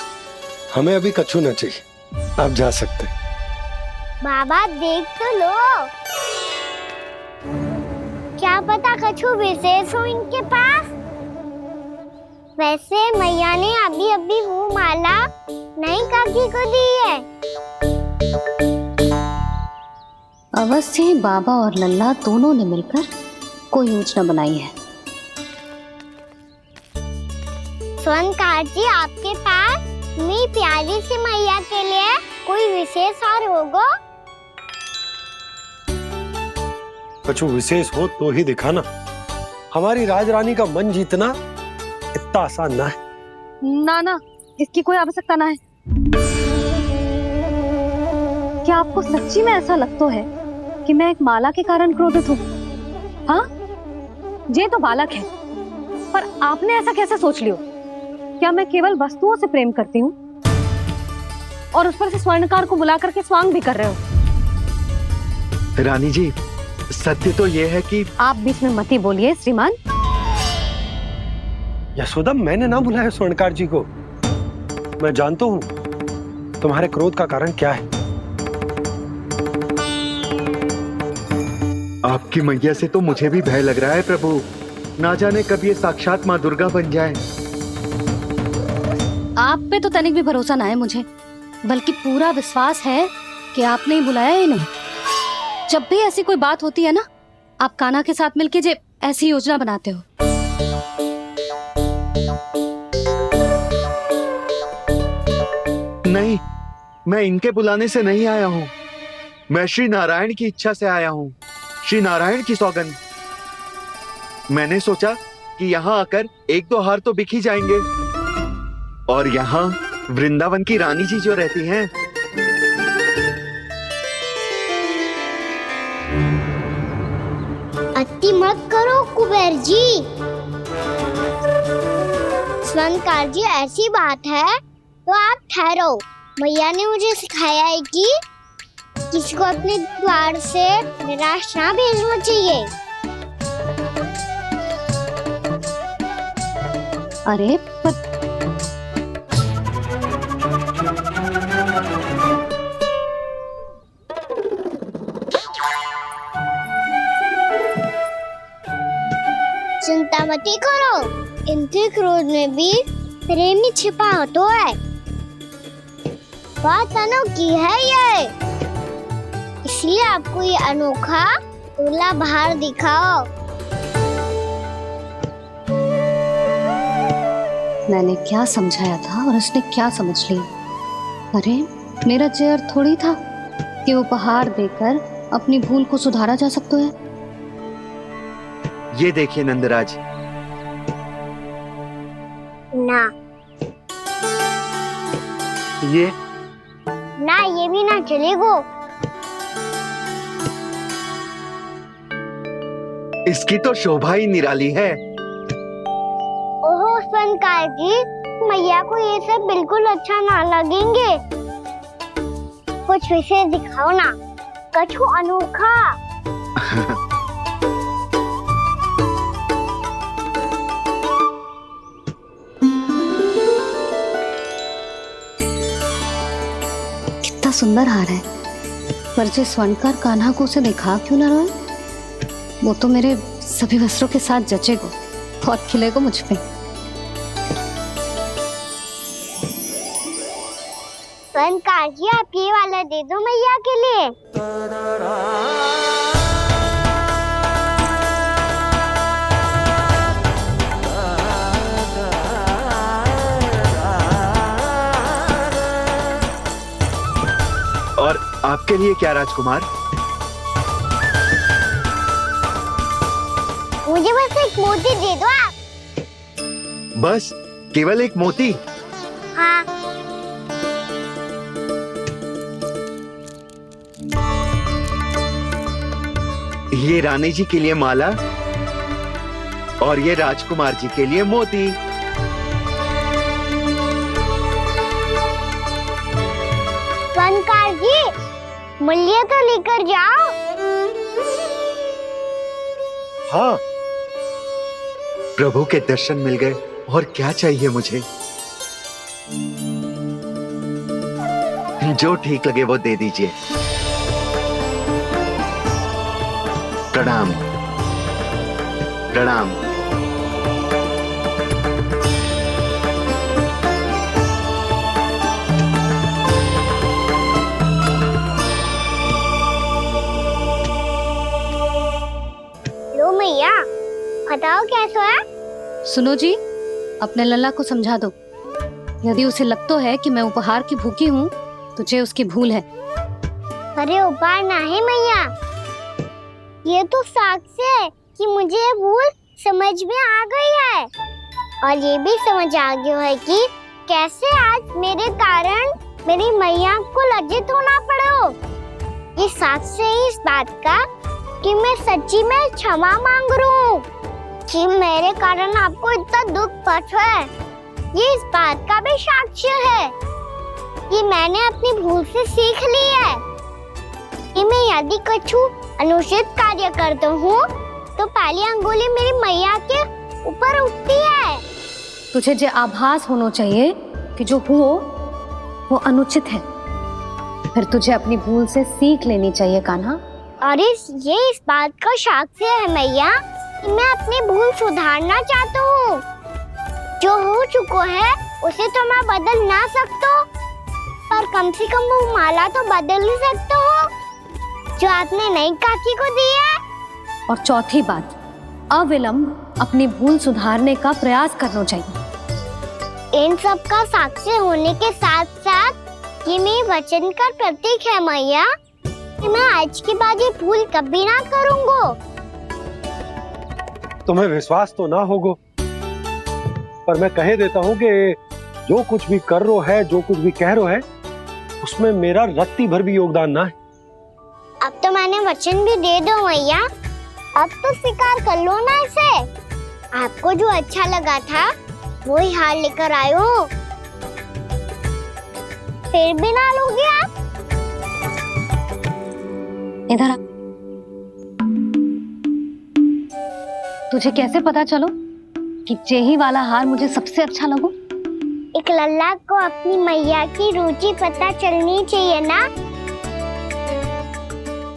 हमें अभी कछु न चाहिए, आप जा सकते हैं। बाबा देख तो लो, क्या पता कछु विशेष हो इनके पास। वैसे मैया ने अभी अभी वो माला नई काकी को दी है। अवश्य ही बाबा और लल्ला दोनों ने मिलकर कोई योजना बनाई है। स्वर्णकार जी, आपके पास मेरी प्यारी सी मैया के लिए कोई विशेष और होगा? कछु विशेष हो तो ही दिखाना। हमारी राजरानी का मन जीतना इतना आसान ना है। ना ना, इसकी कोई आवश्यकता ना है। क्या आपको सच्ची में ऐसा लगता है कि मैं एक माला के कारण क्रोधित हूँ? हाँ, ये तो बालक है, पर आपने ऐसा कैसे सोच लियो? क्या मैं केवल वस्तुओं से प्रेम करती हूँ और उस पर से स्वर्णकार को बुला करके स्वांग भी कर रहे हो? रानी जी, सत्य तो ये है कि आप बीच में मत ही बोलिए श्रीमान। यशोदा, मैंने ना बुलाया स्वर्णकार जी को। मैं जानता हूँ तुम्हारे क्रोध का कारण क्या है। आपकी मैया से तो मुझे भी भय लग रहा है प्रभु। ना जाने कब ये साक्षात माँ दुर्गा बन जाए। आप पे तो तनिक भी भरोसा ना है मुझे, बल्कि पूरा विश्वास है कि आपने ही बुलाया ही नहीं। जब भी ऐसी कोई बात होती है ना, आप कान्हा के साथ मिलके जे ऐसी योजना बनाते हो। नहीं, मैं इनके बुलाने से नहीं आया हूँ। मैं श्री नारायण की इच्छा से आया हूँ, श्री नारायण की सौगंध। मैंने सोचा कि यहाँ आकर एक दो हार तो बिक ही जाएंगे। और यहाँ वृंदावन की रानी जी जो रहती हैं, अति मत करो कुबेर जी। स्वर्णकार जी, ऐसी बात है तो आप ठहरो। मैया ने मुझे सिखाया है कि किसी को अपने द्वार से निराश ना भेजना चाहिए। अरे पर चिंता मत करो, इनके क्रोध में भी प्रेम ही छिपा तो है। बात अनोखी है ये, इसलिए आपको ये अनोखा दूल्हा बाहर दिखाओ। मैंने क्या समझाया था और उसने क्या समझ लिया? अरे मेरा जहर थोड़ी था कि उपहार देकर अपनी भूल को सुधारा जा सकता है। ये देखिए नंदराज। ना ये ना, ये भी ना चलेगो। इसकी तो शोभा ही निराली है। ओहो स्वर्णकार जी, मैया को ये सब बिल्कुल अच्छा ना लगेंगे। कुछ विशेष दिखाओ ना, कछु अनोखा। कितना सुंदर हार है, पर जो स्वर्णकार कान्हा को उसे दिखा क्यों ना रोए? वो तो मेरे सभी वस्त्रों के साथ जचेगा, बहुत खिलेगा मुझ पे। स्वर्णकार जी, आप ये वाला दे दो मैया के लिए। और आपके लिए क्या राजकुमार? मुझे बस एक मोती दे दो आप। बस केवल एक मोती? हाँ। ये रानी जी के लिए माला और ये राजकुमार जी के लिए मोती। स्वर्णकार जी, मूल्य तो लेकर जाओ। हाँ, प्रभु के दर्शन मिल गए, और क्या चाहिए मुझे? जो ठीक लगे वो दे दीजिए। प्रणाम प्रणाम। लो मैया, बताओ कैसा है? सुनो जी, अपने लल्ला को समझा दो। यदि उसे लगता है कि मैं उपहार की भूखी हूँ, तो ये उसकी भूल है। अरे उपहार ना है मैया, ये तो साक्ष्य है कि मुझे ये भूल समझ में आ गई है, और ये भी समझ आ गया है कि कैसे आज मेरे कारण मेरी मैया को लज्जित होना पड़ो। ये साक्ष्य है इस बात का कि मैं सच्ची में क्षमा मांग रहा हूँ कि मेरे कारण आपको इतना दुख पहुंचा है। ये इस बात का भी साक्ष्य है कि मैंने अपनी भूल से सीख ली है कि मैं यदि कुछ अनुचित कार्य करता हूँ तो पहली अंगुली मेरी मैया के ऊपर उठती है। तुझे जो आभास होना चाहिए कि जो हुआ वो अनुचित है, फिर तुझे अपनी भूल से सीख लेनी चाहिए कान्हा। और ये इस बात का साक्ष्य है मैया कि मैं अपनी भूल सुधारना चाहता हूँ। जो हो चुका है उसे तो मैं बदल ना सकता, पर कम से कम वो माला तो बदल ही सकता हूँ जो आपने नई काकी को दी है। और चौथी बात, अविलंब अपनी भूल सुधारने का प्रयास करना चाहिए। इन सब का साक्षी होने के साथ साथ ये मेरे वचन का प्रतीक है मैया कि मैं आज के बाद ये भूल कभी ना करूँगा। तुम्हें विश्वास तो ना होगा, पर मैं कह देता हूँ कि जो कुछ भी कर रो है, जो कुछ भी कह रो है, उसमें मेरा रत्ती भर भी योगदान ना है। अब तो मैंने वचन भी दे दो मैया, अब तो स्वीकार कर लो ना इसे। आपको जो अच्छा लगा था वो ही हार लेकर आयो, फिर भी ना लोगे आप? इधर आ। तुझे कैसे पता चलो कि यही वाला हार मुझे सबसे अच्छा लगो? एक लल्ला को अपनी मैया की रुचि पता चलनी चाहिए ना।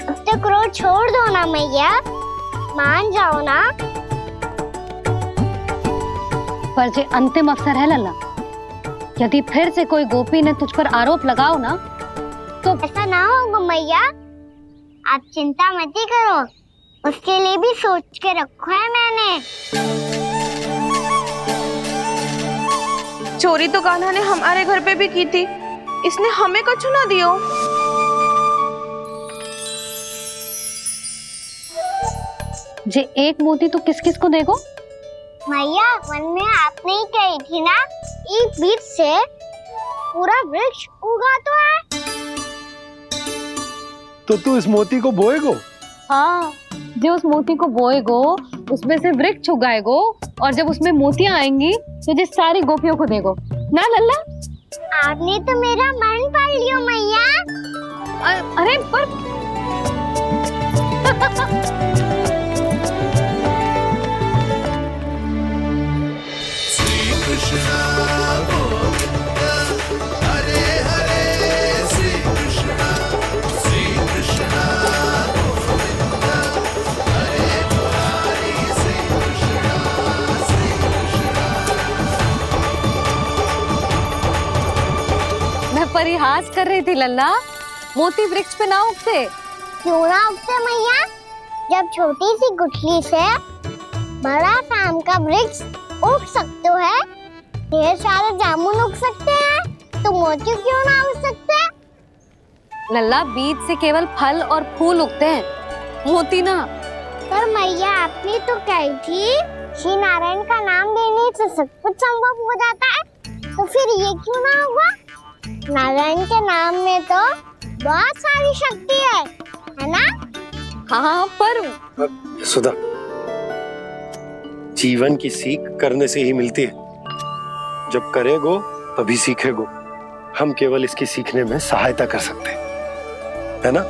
अब तक क्रोध छोड़ दो ना मैया, मान जाओ ना। पर जे अंतिम अवसर है लल्ला, यदि फिर से कोई गोपी ने तुझ पर आरोप लगाओ ना तो ऐसा ना होगा मैया, आप चिंता मत ही करो, उसके लिए भी सोच के रखा है मैंने। चोरी तो कान्हा ने हमारे घर पे भी की थी, इसने हमें कुछ ना दियो। जे एक मोती तो किस किस को देगो? मैया, मन में आपने ही कही थी ना, एक बीज से पूरा वृक्ष उगा तो है। तो तू इस मोती को बोएगो? हाँ, जो उस मोती को बोएगो उसमें से वृक्ष उगाएगो, और जब उसमें मोतियां आएंगी तो जिस सारी गोपियों को देगो ना लल्ला। आपने तो मेरा मन पढ़ लियो मैया। अरे पर परिहास कर रही थी लल्ला। मोती वृक्ष पे ना उगते। क्यों ना उगते मैया? जब छोटी सी गुठली से बड़ा आम का वृक्ष उग सकते है, ढेर सारे जामुन उग सकते हैं, तो मोती क्यों ना उग सकते? लल्ला, बीज से केवल फल और फूल उगते हैं, मोती ना। पर मैया आपने तो कही थी श्री नारायण का नाम लेने से सब कुछ संभव हो जाता है, तो फिर ये क्यों ना हुआ? नारायण के नाम में तो बहुत सारी शक्ति है ना? हाँ, पर सुधा, जीवन की सीख करने से ही मिलती है। जब करेगो तभी सीखेगो। हम केवल इसकी सीखने में सहायता कर सकते हैं, है ना?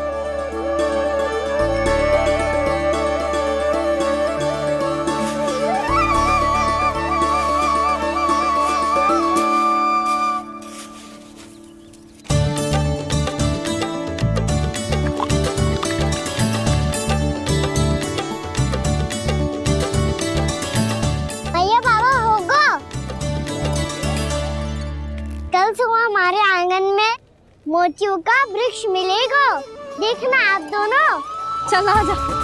भैया बाबा होगो, कल सुबह हमारे आंगन में मोतियों का वृक्ष मिलेगा। देखना आप दोनों। चल आजा।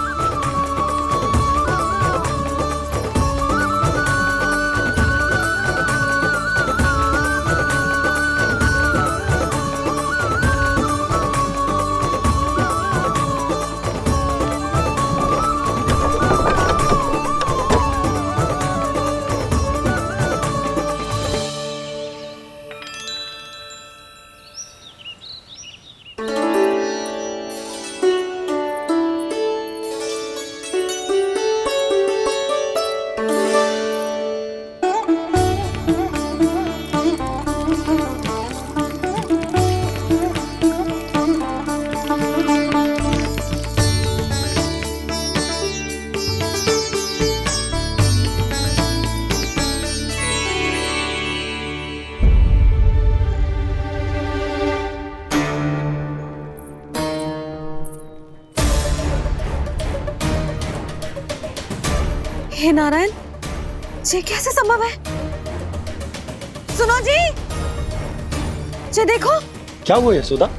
हे नारायण, ये कैसे संभव है? सुनो जी, ये देखो। क्या हुआ यशोदा?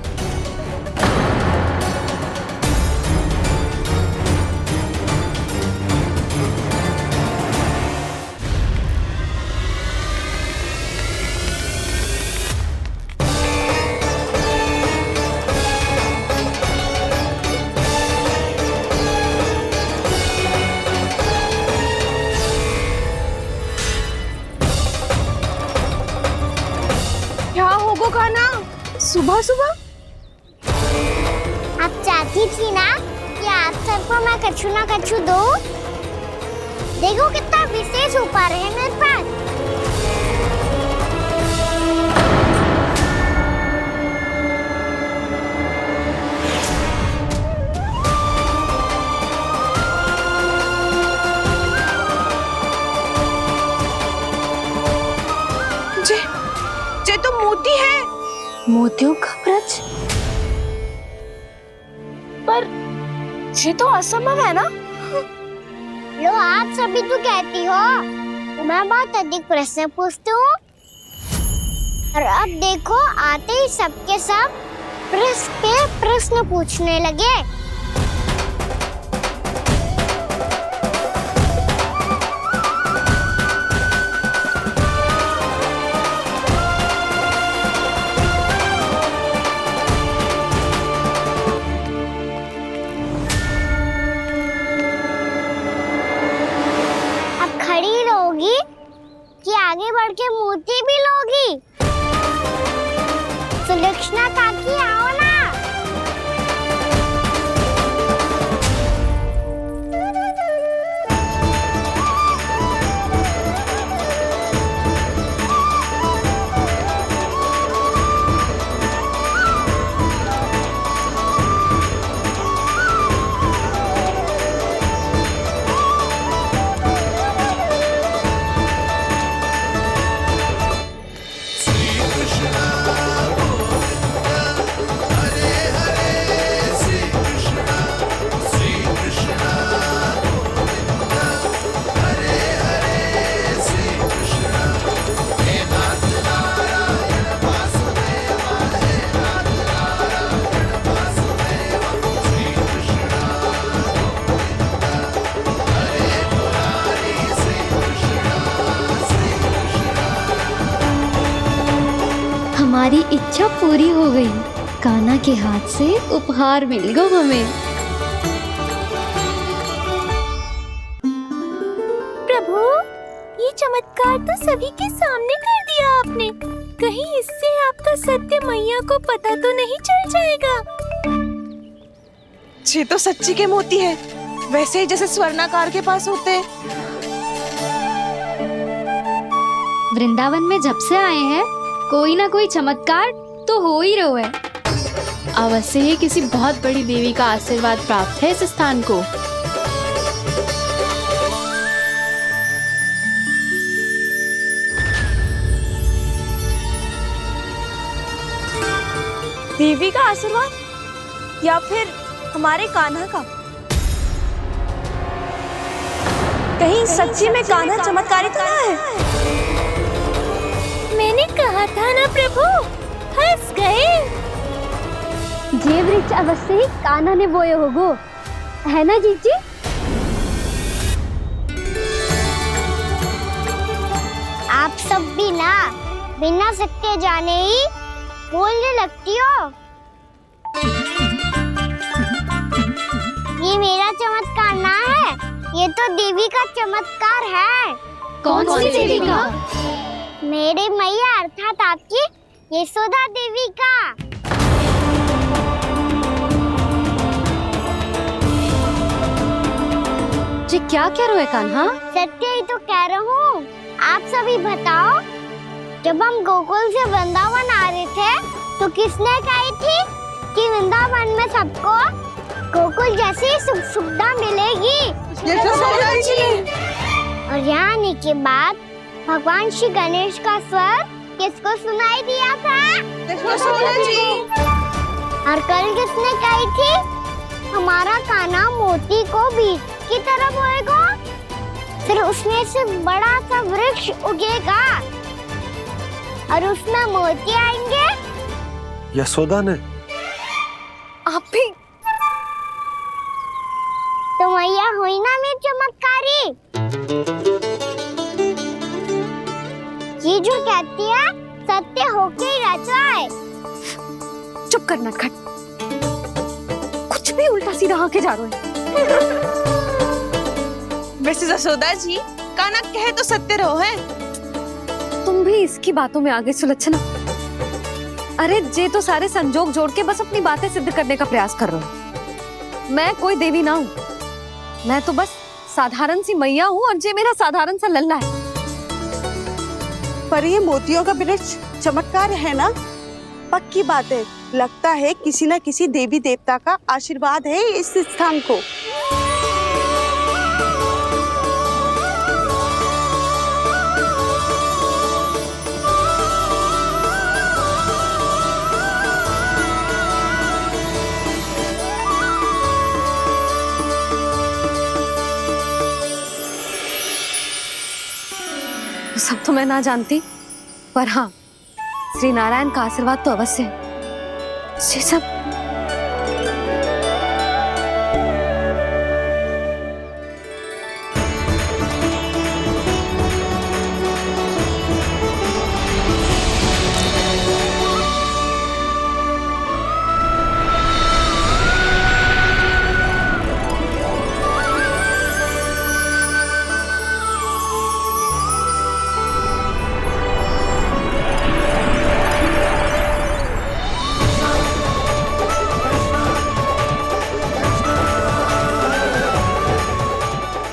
सुबह सुबह आप चाहती थी ना कि आप सबको मैं कछु ना कछु दूं? देखो कितना विशेष उपहार है मेरे पास। ये तो मोती है। मोतियों का ब्रज? पर ये तो असंभव है ना? लो, आप सभी तो कहती हो मैं बहुत अधिक प्रश्न पूछती हूँ, और अब देखो आते ही सबके सब प्रश्न पे प्रश्न पूछने लगे। कि आगे बढ़ के मोती भी लोगी? सुलक्षणा काकी आओ ना। हमारी इच्छा पूरी हो गई। कान्हा के हाथ से उपहार मिल गया हमें। प्रभु, ये चमत्कार तो सभी के सामने कर दिया आपने। कहीं इससे आपका सत्य मैया को पता तो नहीं चल जाएगा? ये तो सच्ची के मोती है, वैसे ही जैसे स्वर्णाकार के पास होते हैं। वृंदावन में जब से आए हैं कोई ना कोई चमत्कार तो हो ही रहा है। अवश्य ही किसी बहुत बड़ी देवी का आशीर्वाद प्राप्त है इस स्थान को। देवी का आशीर्वाद या फिर हमारे कान्हा का? कहीं सच्ची में कान्हा चमत्कारी तो ना है? मैंने कहा था ना प्रभु, फंस गए। ये वृक्ष अवश्य ही कान्हा ने बोए होगो, है ना जीजी? आप सब भी ना बिना सत्य जाने ही बोलने लगती हो। ये मेरा चमत्कार ना है, ये तो देवी का चमत्कार है। कौन सी देवी का? मेरे मैया अर्थात आपकी यशोदा देवी का। जी क्या कह रहे हो कान्हा? सत्य ही तो कह रहा हूँ। आप सभी बताओ, जब हम गोकुल से वृंदावन आ रहे थे तो किसने कही थी कि वृंदावन में सबको गोकुल जैसी सुख सुविधा मिलेगी? यशोदा जी। और यहाँ आने के बाद भगवान श्री गणेश का स्वर किसको सुनाई दिया था? यशोदा जी। और कल किसने कही थी हमारा कान्हा मोती को बीज की तरफ होएगा, फिर उसमें से बड़ा सा वृक्ष उगेगा और उसमें मोती आएंगे? यशोदा ने। आप भी तो मैया हुई ना मेरी चमत्कारी। ये जो कहती है सत्य होके ही रहता है। चुप कर नटखट, कुछ भी उल्टा सीधा आके जा रहे हैं। वैसे यशोदा जी, कान्हा कहे तो सत्य रहो है। तुम भी इसकी बातों में आगे सुलझना। अरे जे तो सारे संजोग जोड़ के बस अपनी बातें सिद्ध करने का प्रयास कर रहे हो। मैं कोई देवी ना हूँ, मैं तो बस साधारण सी मैया हूँ और जे मेरा साधारण सा लल्ला है। पर ये मोतियों का वृक्ष चमत्कार है ना? पक्की बात है, लगता है किसी न किसी देवी देवता का आशीर्वाद है इस स्थान को। सब तो मैं ना जानती, पर हाँ, श्री नारायण का आशीर्वाद तो अवश्य है। ये सब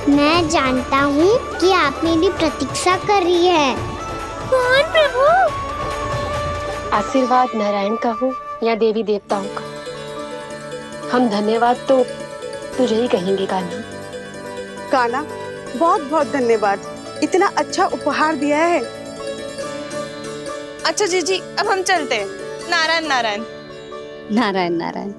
मैं जानता हूँ कि आप मेरी प्रतीक्षा कर रही है। कौन प्रभु? आशीर्वाद नारायण का हो या देवी देवताओं का, हम धन्यवाद तो तुझे ही कहेंगे कान्हा। कान्हा, बहुत बहुत धन्यवाद, इतना अच्छा उपहार दिया है। अच्छा जीजी, अब हम चलते हैं। नारायण नारायण। नारायण नारायण।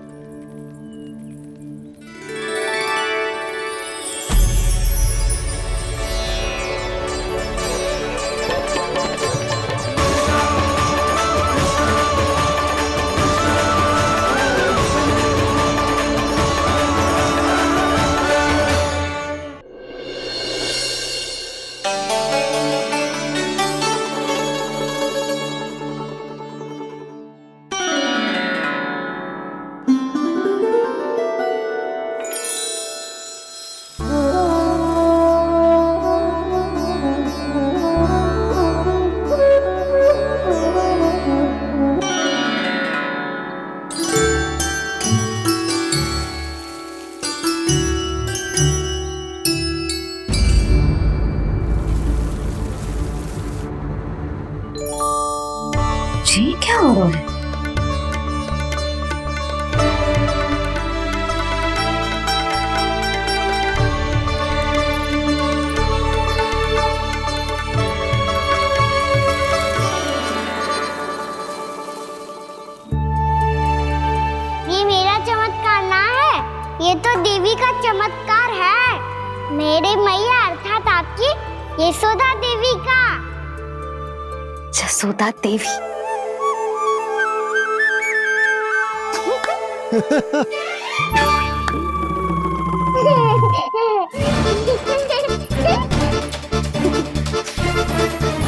ये तो देवी का चमत्कार है, मेरे मैया अर्थात आपकी यशोदा देवी का। जसोदा देवी।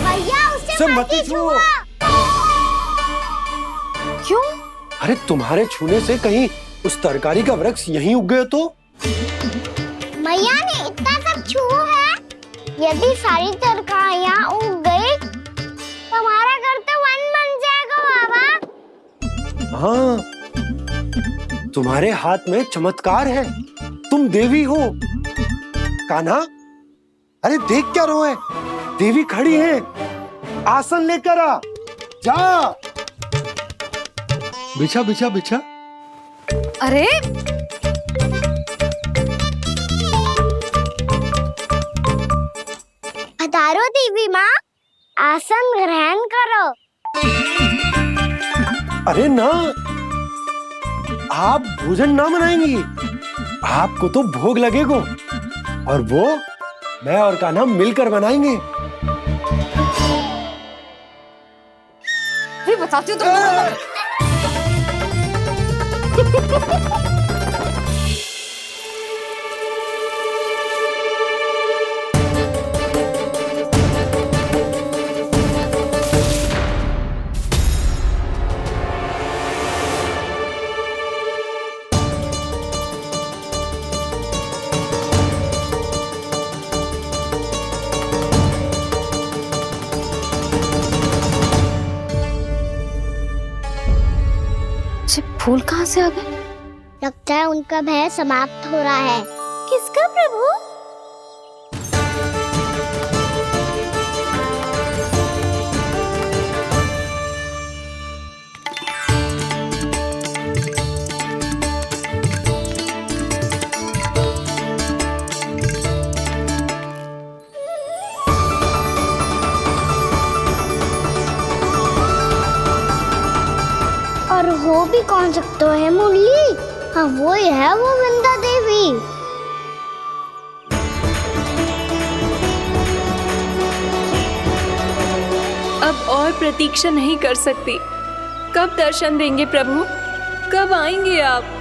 भैया उसे सब मत मत ही छुओ। छुओ। क्यों? अरे तुम्हारे छूने से कहीं उस तरकारी का वृक्ष यहीं उग गए तो? मैया ने इतना सब छुआ है, यदि सारी तरकारियां उग गई तो हमारा घर तो वन बन जाएगा बाबा। हाँ, तुम्हारे हाथ में चमत्कार है, तुम देवी हो। कान्हा, अरे देख क्या रो है, देवी खड़ी है, आसन लेकर आ, जा। बिछा बिछा बिछा। अरे पधारो देवी माँ, आसन ग्रहण करो। अरे ना, आप भोजन ना बनाएंगी, आपको तो भोग लगेगा और वो मैं और कान्हा मिलकर बनाएंगे। भी बताती हूँ तुम। फूल कहाँ से आ गए? लगता है उनका भय समाप्त हो रहा है। किसका प्रभु? और हो भी कौन सकता है मुरली? हाँ वो ही है, वो वृंदा देवी। अब और प्रतीक्षा नहीं कर सकती। कब दर्शन देंगे प्रभु? कब आएंगे आप?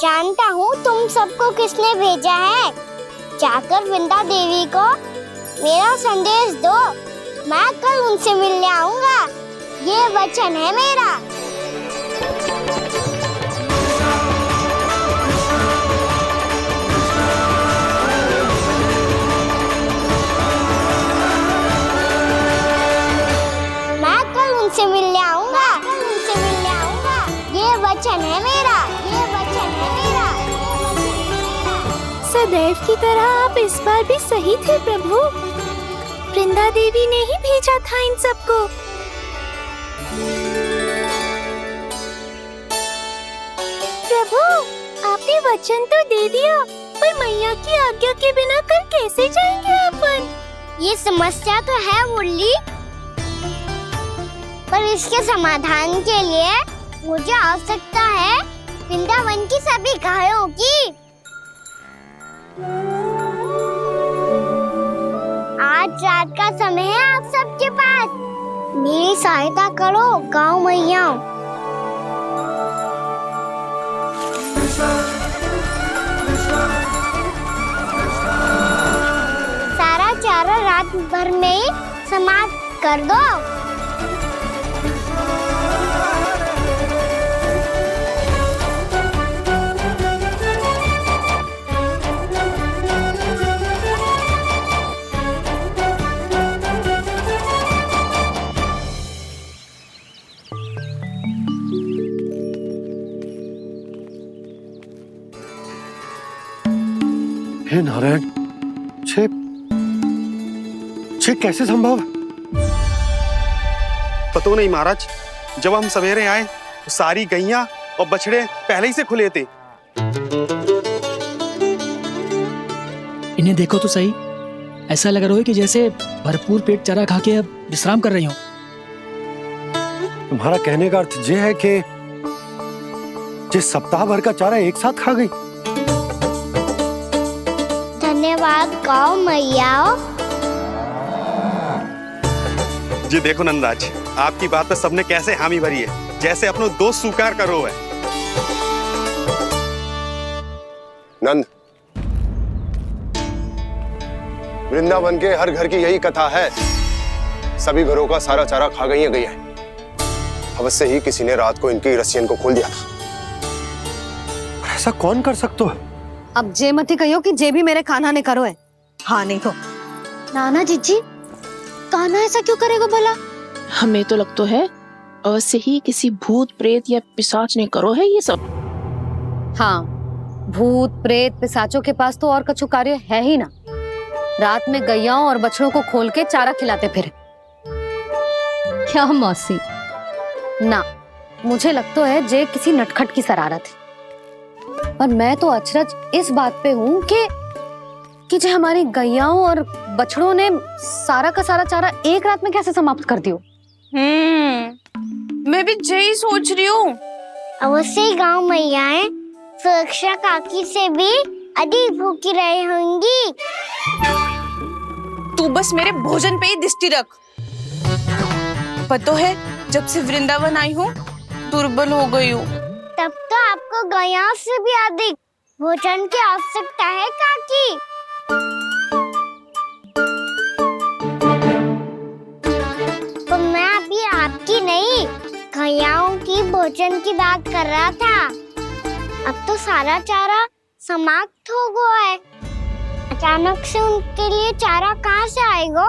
जानता हूँ तुम सबको किसने भेजा है। जाकर वृंदा देवी को मेरा संदेश दो, मैं कल उनसे मिलने आऊंगा, ये वचन है मेरा। मैं कल उनसे मिलने आऊंगा, ये वचन है मेरा, ये वचन है मेरा। सदैव की तरह आप इस बार भी सही थे प्रभु। वृंदा देवी ने ही भेजा था इन सबको। प्रभु, आपने वचन तो दे दिया, पर मैया की आज्ञा के बिना कल कैसे जाएंगे अपन? ये समस्या तो है मुरली, पर इसके समाधान के लिए मुझे आवश्यकता है वृंदावन की सभी गायों की। आज रात का समय है आप सबके पास, मेरी सहायता करो गाँव मैया। सारा चारा रात भर में ही समाप्त कर दो। हे नारायण, छे कैसे संभव? पता नहीं महाराज, जब हम सवेरे आए तो सारी गैया और बछड़े पहले ही से खुले थे। इन्हें देखो तो सही, ऐसा लग रहा है कि जैसे भरपूर पेट चारा खा के अब विश्राम कर रही हो। तुम्हारा कहने का अर्थ ये है कि जिस सप्ताह भर का चारा एक साथ खा गई। धन्यवाद गाँव मैया। जी देखो नंदराज, आपकी बात पर सबने कैसे हामी भरी है, जैसे अपनो दोस्त स्वीकार करो है। नंद, वृंदावन के हर घर की यही कथा है। सभी घरों का सारा चारा खा गई है गैया। अवश्य ही किसी ने रात को इनकी रस्सियन को खोल दिया था। ऐसा कौन कर सकता है? अब जे मती कहियो कि जे भी मेरे कान्हा ने करो है। हाँ नहीं तो नाना जीजी, कान्हा ऐसा क्यों करेगा भला? हमें तो लगता है अवश्य ही किसी भूत प्रेत या पिशाच ने करो है ये सब। हाँ, भूत प्रेत पिशाचों के पास तो और कछु कार्य है ही ना। रात में गैयाओं और बछड़ों को खोल के चारा खिलाते फिर। क्या मौसी? ना, मुझे लगता है जे किसी नटखट की शरारत है। पर मैं तो अचरज इस बात पे हूँ कि जो हमारी गैयाओं और बछड़ों ने सारा का सारा चारा एक रात में कैसे समाप्त कर दियो। मैं भी यही सोच रही हूँ। अवश्य ही गाँव मैयाएं सुरक्षा काकी से भी अधिक भूखी रही होंगी। तू बस मेरे भोजन पे ही दृष्टि रख। पता है, जब से वृंदावन आई हूँ दुर्बल हो गई हूँ। तब तो आपको गैया से भी अधिक भोजन की आवश्यकता है काकी। तो मैं अभी आपकी नहीं, गैयाओं की भोजन की बात कर रहा था। अब तो सारा चारा समाप्त हो गया है। अचानक से उनके लिए चारा कहाँ से आएगा?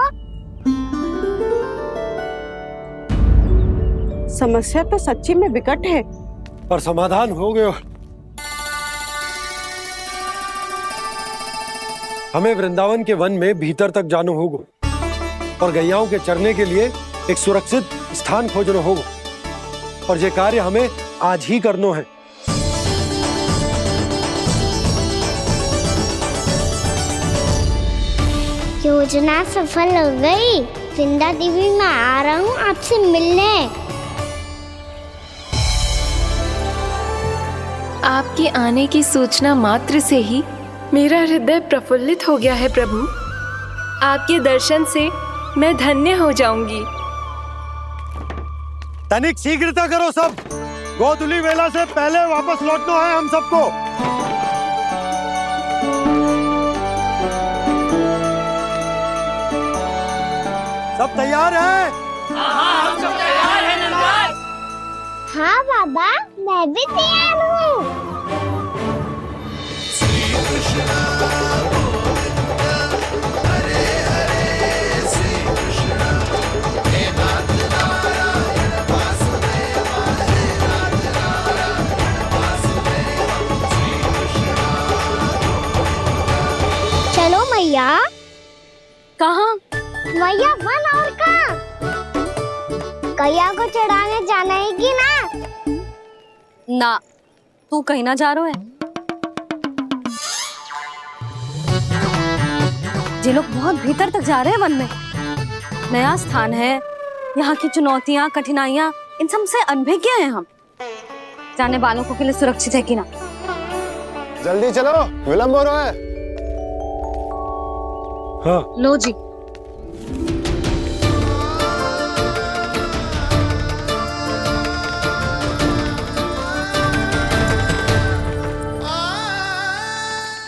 समस्या तो सच्ची में विकट है, पर समाधान हो गया। हमें वृंदावन के वन में भीतर तक जाना होगा और गैयाओं के चरने के लिए एक सुरक्षित स्थान खोजना होगा, और ये कार्य हमें आज ही करना है। योजना सफल हो गई। वृंदा देवी, मैं आ रहा हूँ आपसे मिलने। आपके आने की सूचना मात्र से ही मेरा हृदय प्रफुल्लित हो गया है प्रभु। आपके दर्शन से मैं धन्य हो जाऊंगी। तनिक शीघ्रता करो सब, गोधुली वेला से पहले वापस लौटना है हम सबको। सब तैयार है? हाँ, हम सब तैयार हैं नंदराज। हाँ बाबा, मैं भी तैयार हूँ। चलो मैया। कहाँ? मैया वन और कहाँ? गैया को चढ़ाने जाना है कि ना? ना, तू कहीं ना जा रहा है। ये लोग बहुत भीतर तक जा रहे हैं वन में। नया स्थान है, यहाँ की चुनौतियाँ कठिनाइयाँ इन सब से अनभिज्ञ हैं हम। जाने वालों के लिए सुरक्षित है कि ना? जल्दी चलो, विलंब हो रहा है। हाँ। लो जी।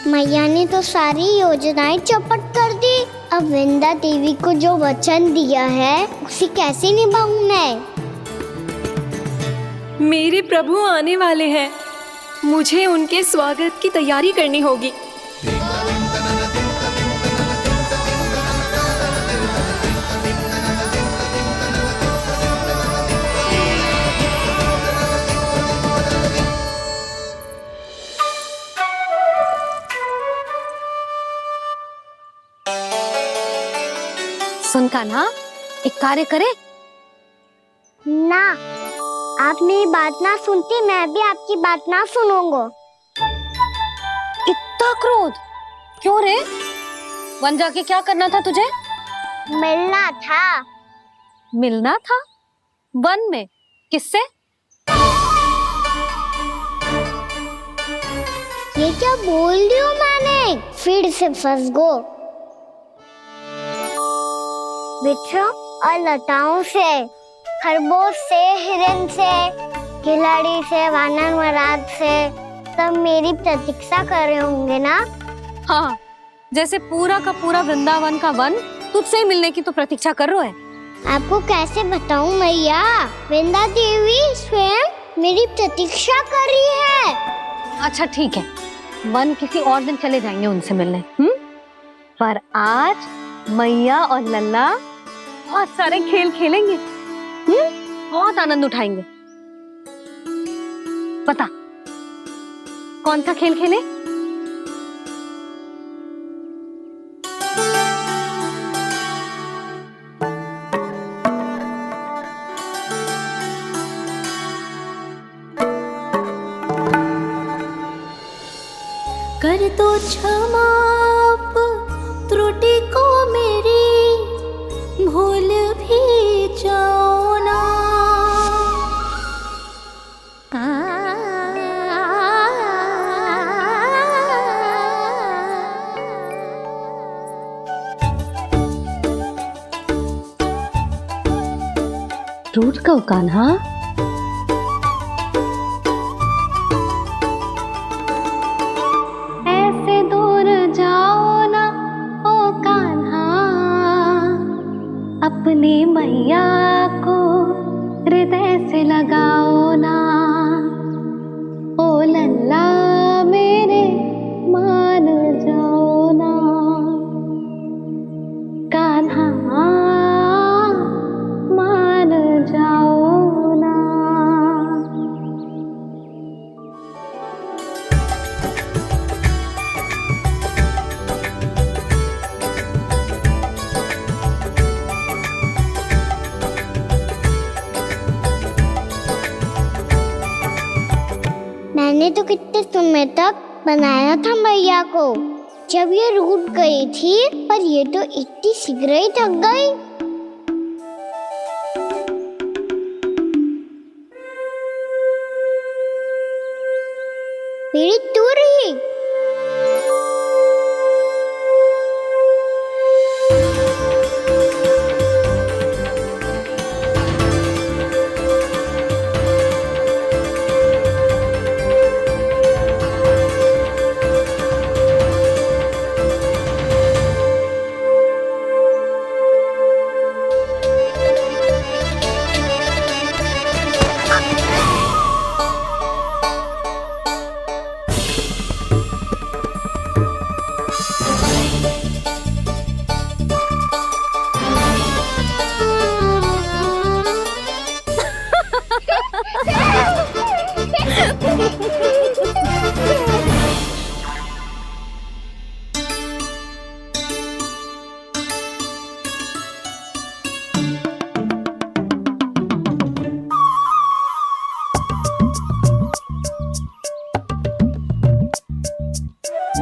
मैया ने तो सारी योजनाएं चौपट कर दी। अब वृंदा देवी को जो वचन दिया है उसे कैसे निभाऊं मैं? मेरे प्रभु आने वाले हैं, मुझे उनके स्वागत की तैयारी करनी होगी। कान्हा, एक कार्य करे? ना, आप मेरी बात ना सुनती, मैं भी आपकी बात ना सुनूंगा। इतना क्रोध क्यों रे? वन जाके क्या करना था तुझे? मिलना था। मिलना था? वन में? किससे? ये क्या बोल रही हूँ मैंने? फिर से फंस गो। बिच्छू और लताओं से, खरगोश से, हिरन से, खिलाड़ी से, वानर महाराज से, सब मेरी प्रतीक्षा कर रहे होंगे ना? हाँ, जैसे पूरा का पूरा वृंदावन का वन तुझसे ही मिलने की तो प्रतीक्षा कर रहा है। आपको कैसे बताऊं मैया, वृंदा देवी स्वयं मेरी प्रतीक्षा कर रही है। अच्छा ठीक है, वन किसी और दिन चले जाएंगे उनसे मिलने, पर आज मैया और लल्ला बहुत सारे खेल खेलेंगे, बहुत आनंद उठाएंगे। पता कौन सा खेल खेले? कर दो क्षमा त्रुटि को मेरी, भूल भी जाओ ना। टूट गओ कान्हा? ऐसे दूर जाओ ना ओ कान्हा, अपनी मैया को हृदय से लगाओ ना। ओ लल्ला मेरे मान जाओ ना, कान्हा मान जाओ ना। मैंने तो कितने समय तक बनाया था मैया को, जब ये रूठ गई थी, पर ये तो इतनी शीघ्र ही थक गई। मेरी दूर ही।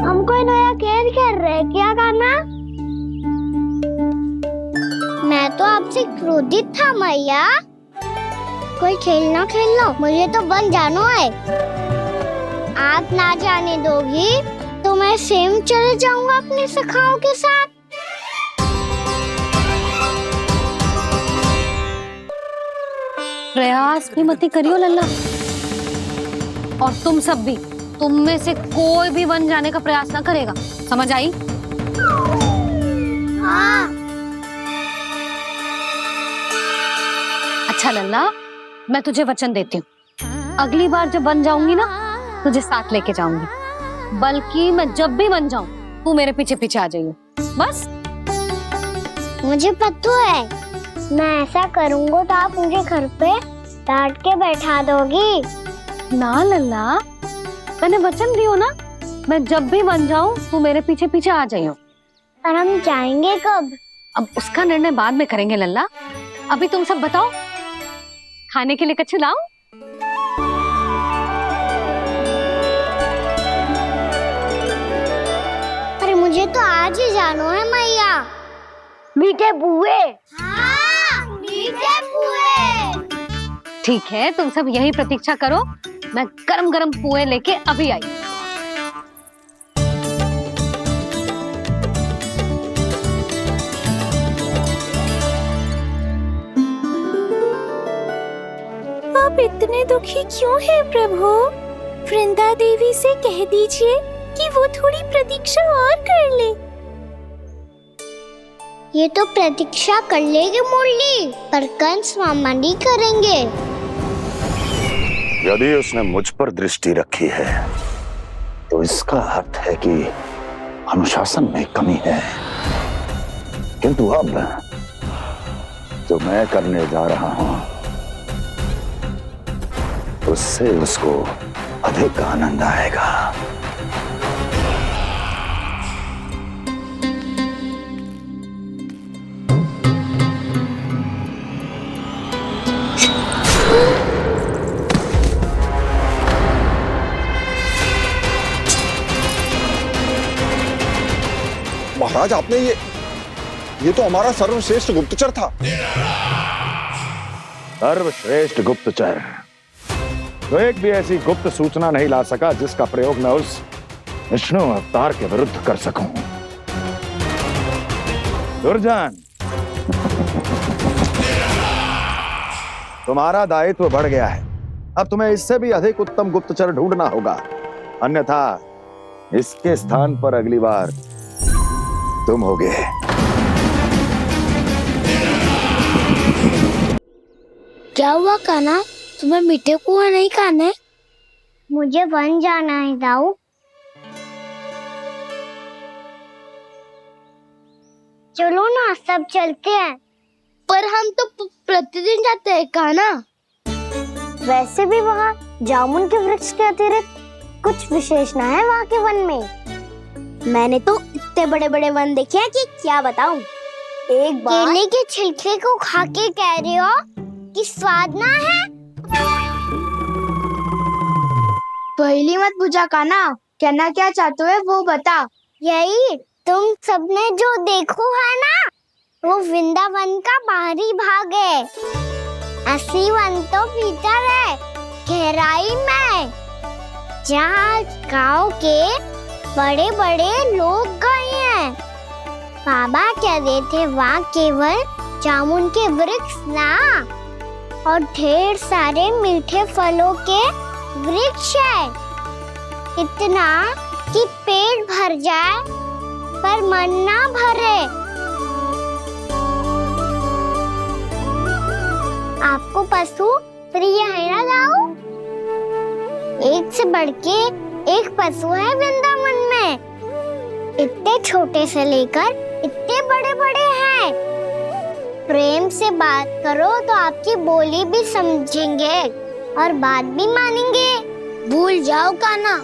हम कोई नया खेल खेल रहे हैं क्या करना? मैं तो आपसे क्रोधित था मैया। कोई खेलना खेल लो, मुझे तो बन जाना है। आप ना जाने दोगी तो मैं स्वयं चले जाऊंगा अपने सखाओं के साथ। प्रयास भी मत करियो लल्ला, और तुम सब भी, तुम में से कोई भी वन जाने का प्रयास ना करेगा, समझ आई? हाँ। अच्छा लल्ला, मैं तुझे वचन देती हूँ, अगली बार जब वन जाऊंगी ना, तुझे साथ लेके जाऊंगी। बल्कि मैं जब भी वन जाऊं, तू मेरे पीछे पीछे आ जाइयो, बस। मुझे पता है, मैं ऐसा करूंगा तो आप मुझे घर पे डांट के बैठा दोगी। ना लल्ला, मैंने वचन दियो ना, मैं जब भी बन जाऊं तू मेरे पीछे पीछे आ जाइयो। पर हम जाएंगे कब? अब उसका निर्णय बाद में करेंगे लल्ला। अभी तुम सब बताओ, खाने के लिए कच्छु लाऊं? अरे मुझे तो आज ही जाना है मैया। मीठे बुए। हाँ, मीठे बुए। ठीक है, तुम सब यही प्रतीक्षा करो, मैं गरम गरम पुए लेके अभी आई। आप इतने दुखी क्यों हैं प्रभु? वृंदा देवी से कह दीजिए कि वो थोड़ी प्रतीक्षा और कर ले। ये तो प्रतीक्षा कर लेगी मुरली, पर कंस मामा नहीं करेंगे। यदि उसने मुझ पर दृष्टि रखी है तो इसका अर्थ है कि अनुशासन में कमी है। किंतु अब जो मैं करने जा रहा हूं उससे उसको अधिक आनंद आएगा। महाराज, आपने ये तो हमारा सर्वश्रेष्ठ गुप्तचर था। सर्वश्रेष्ठ गुप्तचर तो एक भी ऐसी गुप्त सूचना नहीं ला सका जिसका प्रयोग मैं उस विष्णु अवतार के विरुद्ध कर सकूं। दुर्जन, तुम्हारा दायित्व बढ़ गया है। अब तुम्हें इससे भी अधिक उत्तम गुप्तचर ढूंढना होगा, अन्यथा इसके स्थान पर अगली बार तुम होगे। क्या हुआ कान्हा, तुम्हें मीठे पुआ नहीं खाने? मुझे वन जाना है दाऊ। चलो ना, सब चलते हैं। पर हम तो प्रतिदिन जाते हैं कान्हा। वैसे भी वहाँ जामुन के वृक्ष के अतिरिक्त कुछ विशेष ना है वहाँ के वन में। मैंने तो इतने बड़े बड़े वन देखे हैं कि क्या बताऊं। एक बार केले के छिलके को खा के कह रहे हो कि स्वाद ना है? पहली मत पूछा कान्हा, कहना क्या चाहते हो वो बता। यही तुम सबने जो देखो है ना, वो वृंदावन का बाहरी भाग है। असली वन तो भीतर है, गहराई में, जहाँ गांव के बड़े बड़े लोग गए हैं। बाबा कह रहे थे वहाँ केवल जामुन के वृक्ष ना, और ढेर सारे मीठे फलों के वृक्ष है। इतना कि पेट भर जाए पर मन ना भरे। आपको पशु प्रिय है ना दाऊ? एक से बढ़ के एक पशु है वृंदावन में। इतने छोटे से लेकर इतने बड़े बड़े हैं। प्रेम से बात करो तो आपकी बोली भी समझेंगे और बात भी मानेंगे। भूल जाओ कान्हा,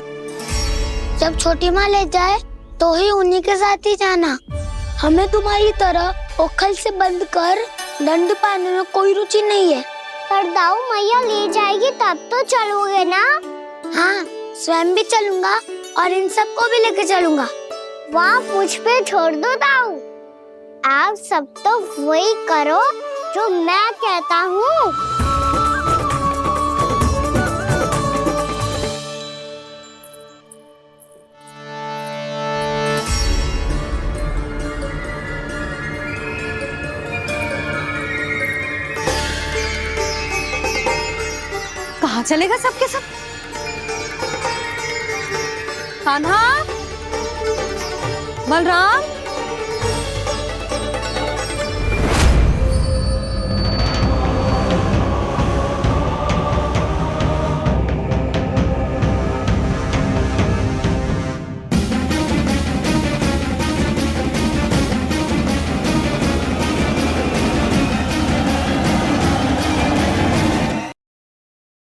जब छोटी माँ ले जाए तो ही उन्हीं के साथ ही जाना। हमें तुम्हारी तरह ओखल से बंद कर दंड पाने में कोई रुचि नहीं है। पर दाऊ मैया ले जाएगी तब तो चलोगे ना? हाँ, स्वयं भी चलूंगा और इन सबको भी लेके चलूंगा। वहाँ मुझ पे छोड़ दो दाऊ। आप सब तो वही करो जो मैं कहता हूँ। कहाँ चलेगा सबके सब? कान्हा, बलराम,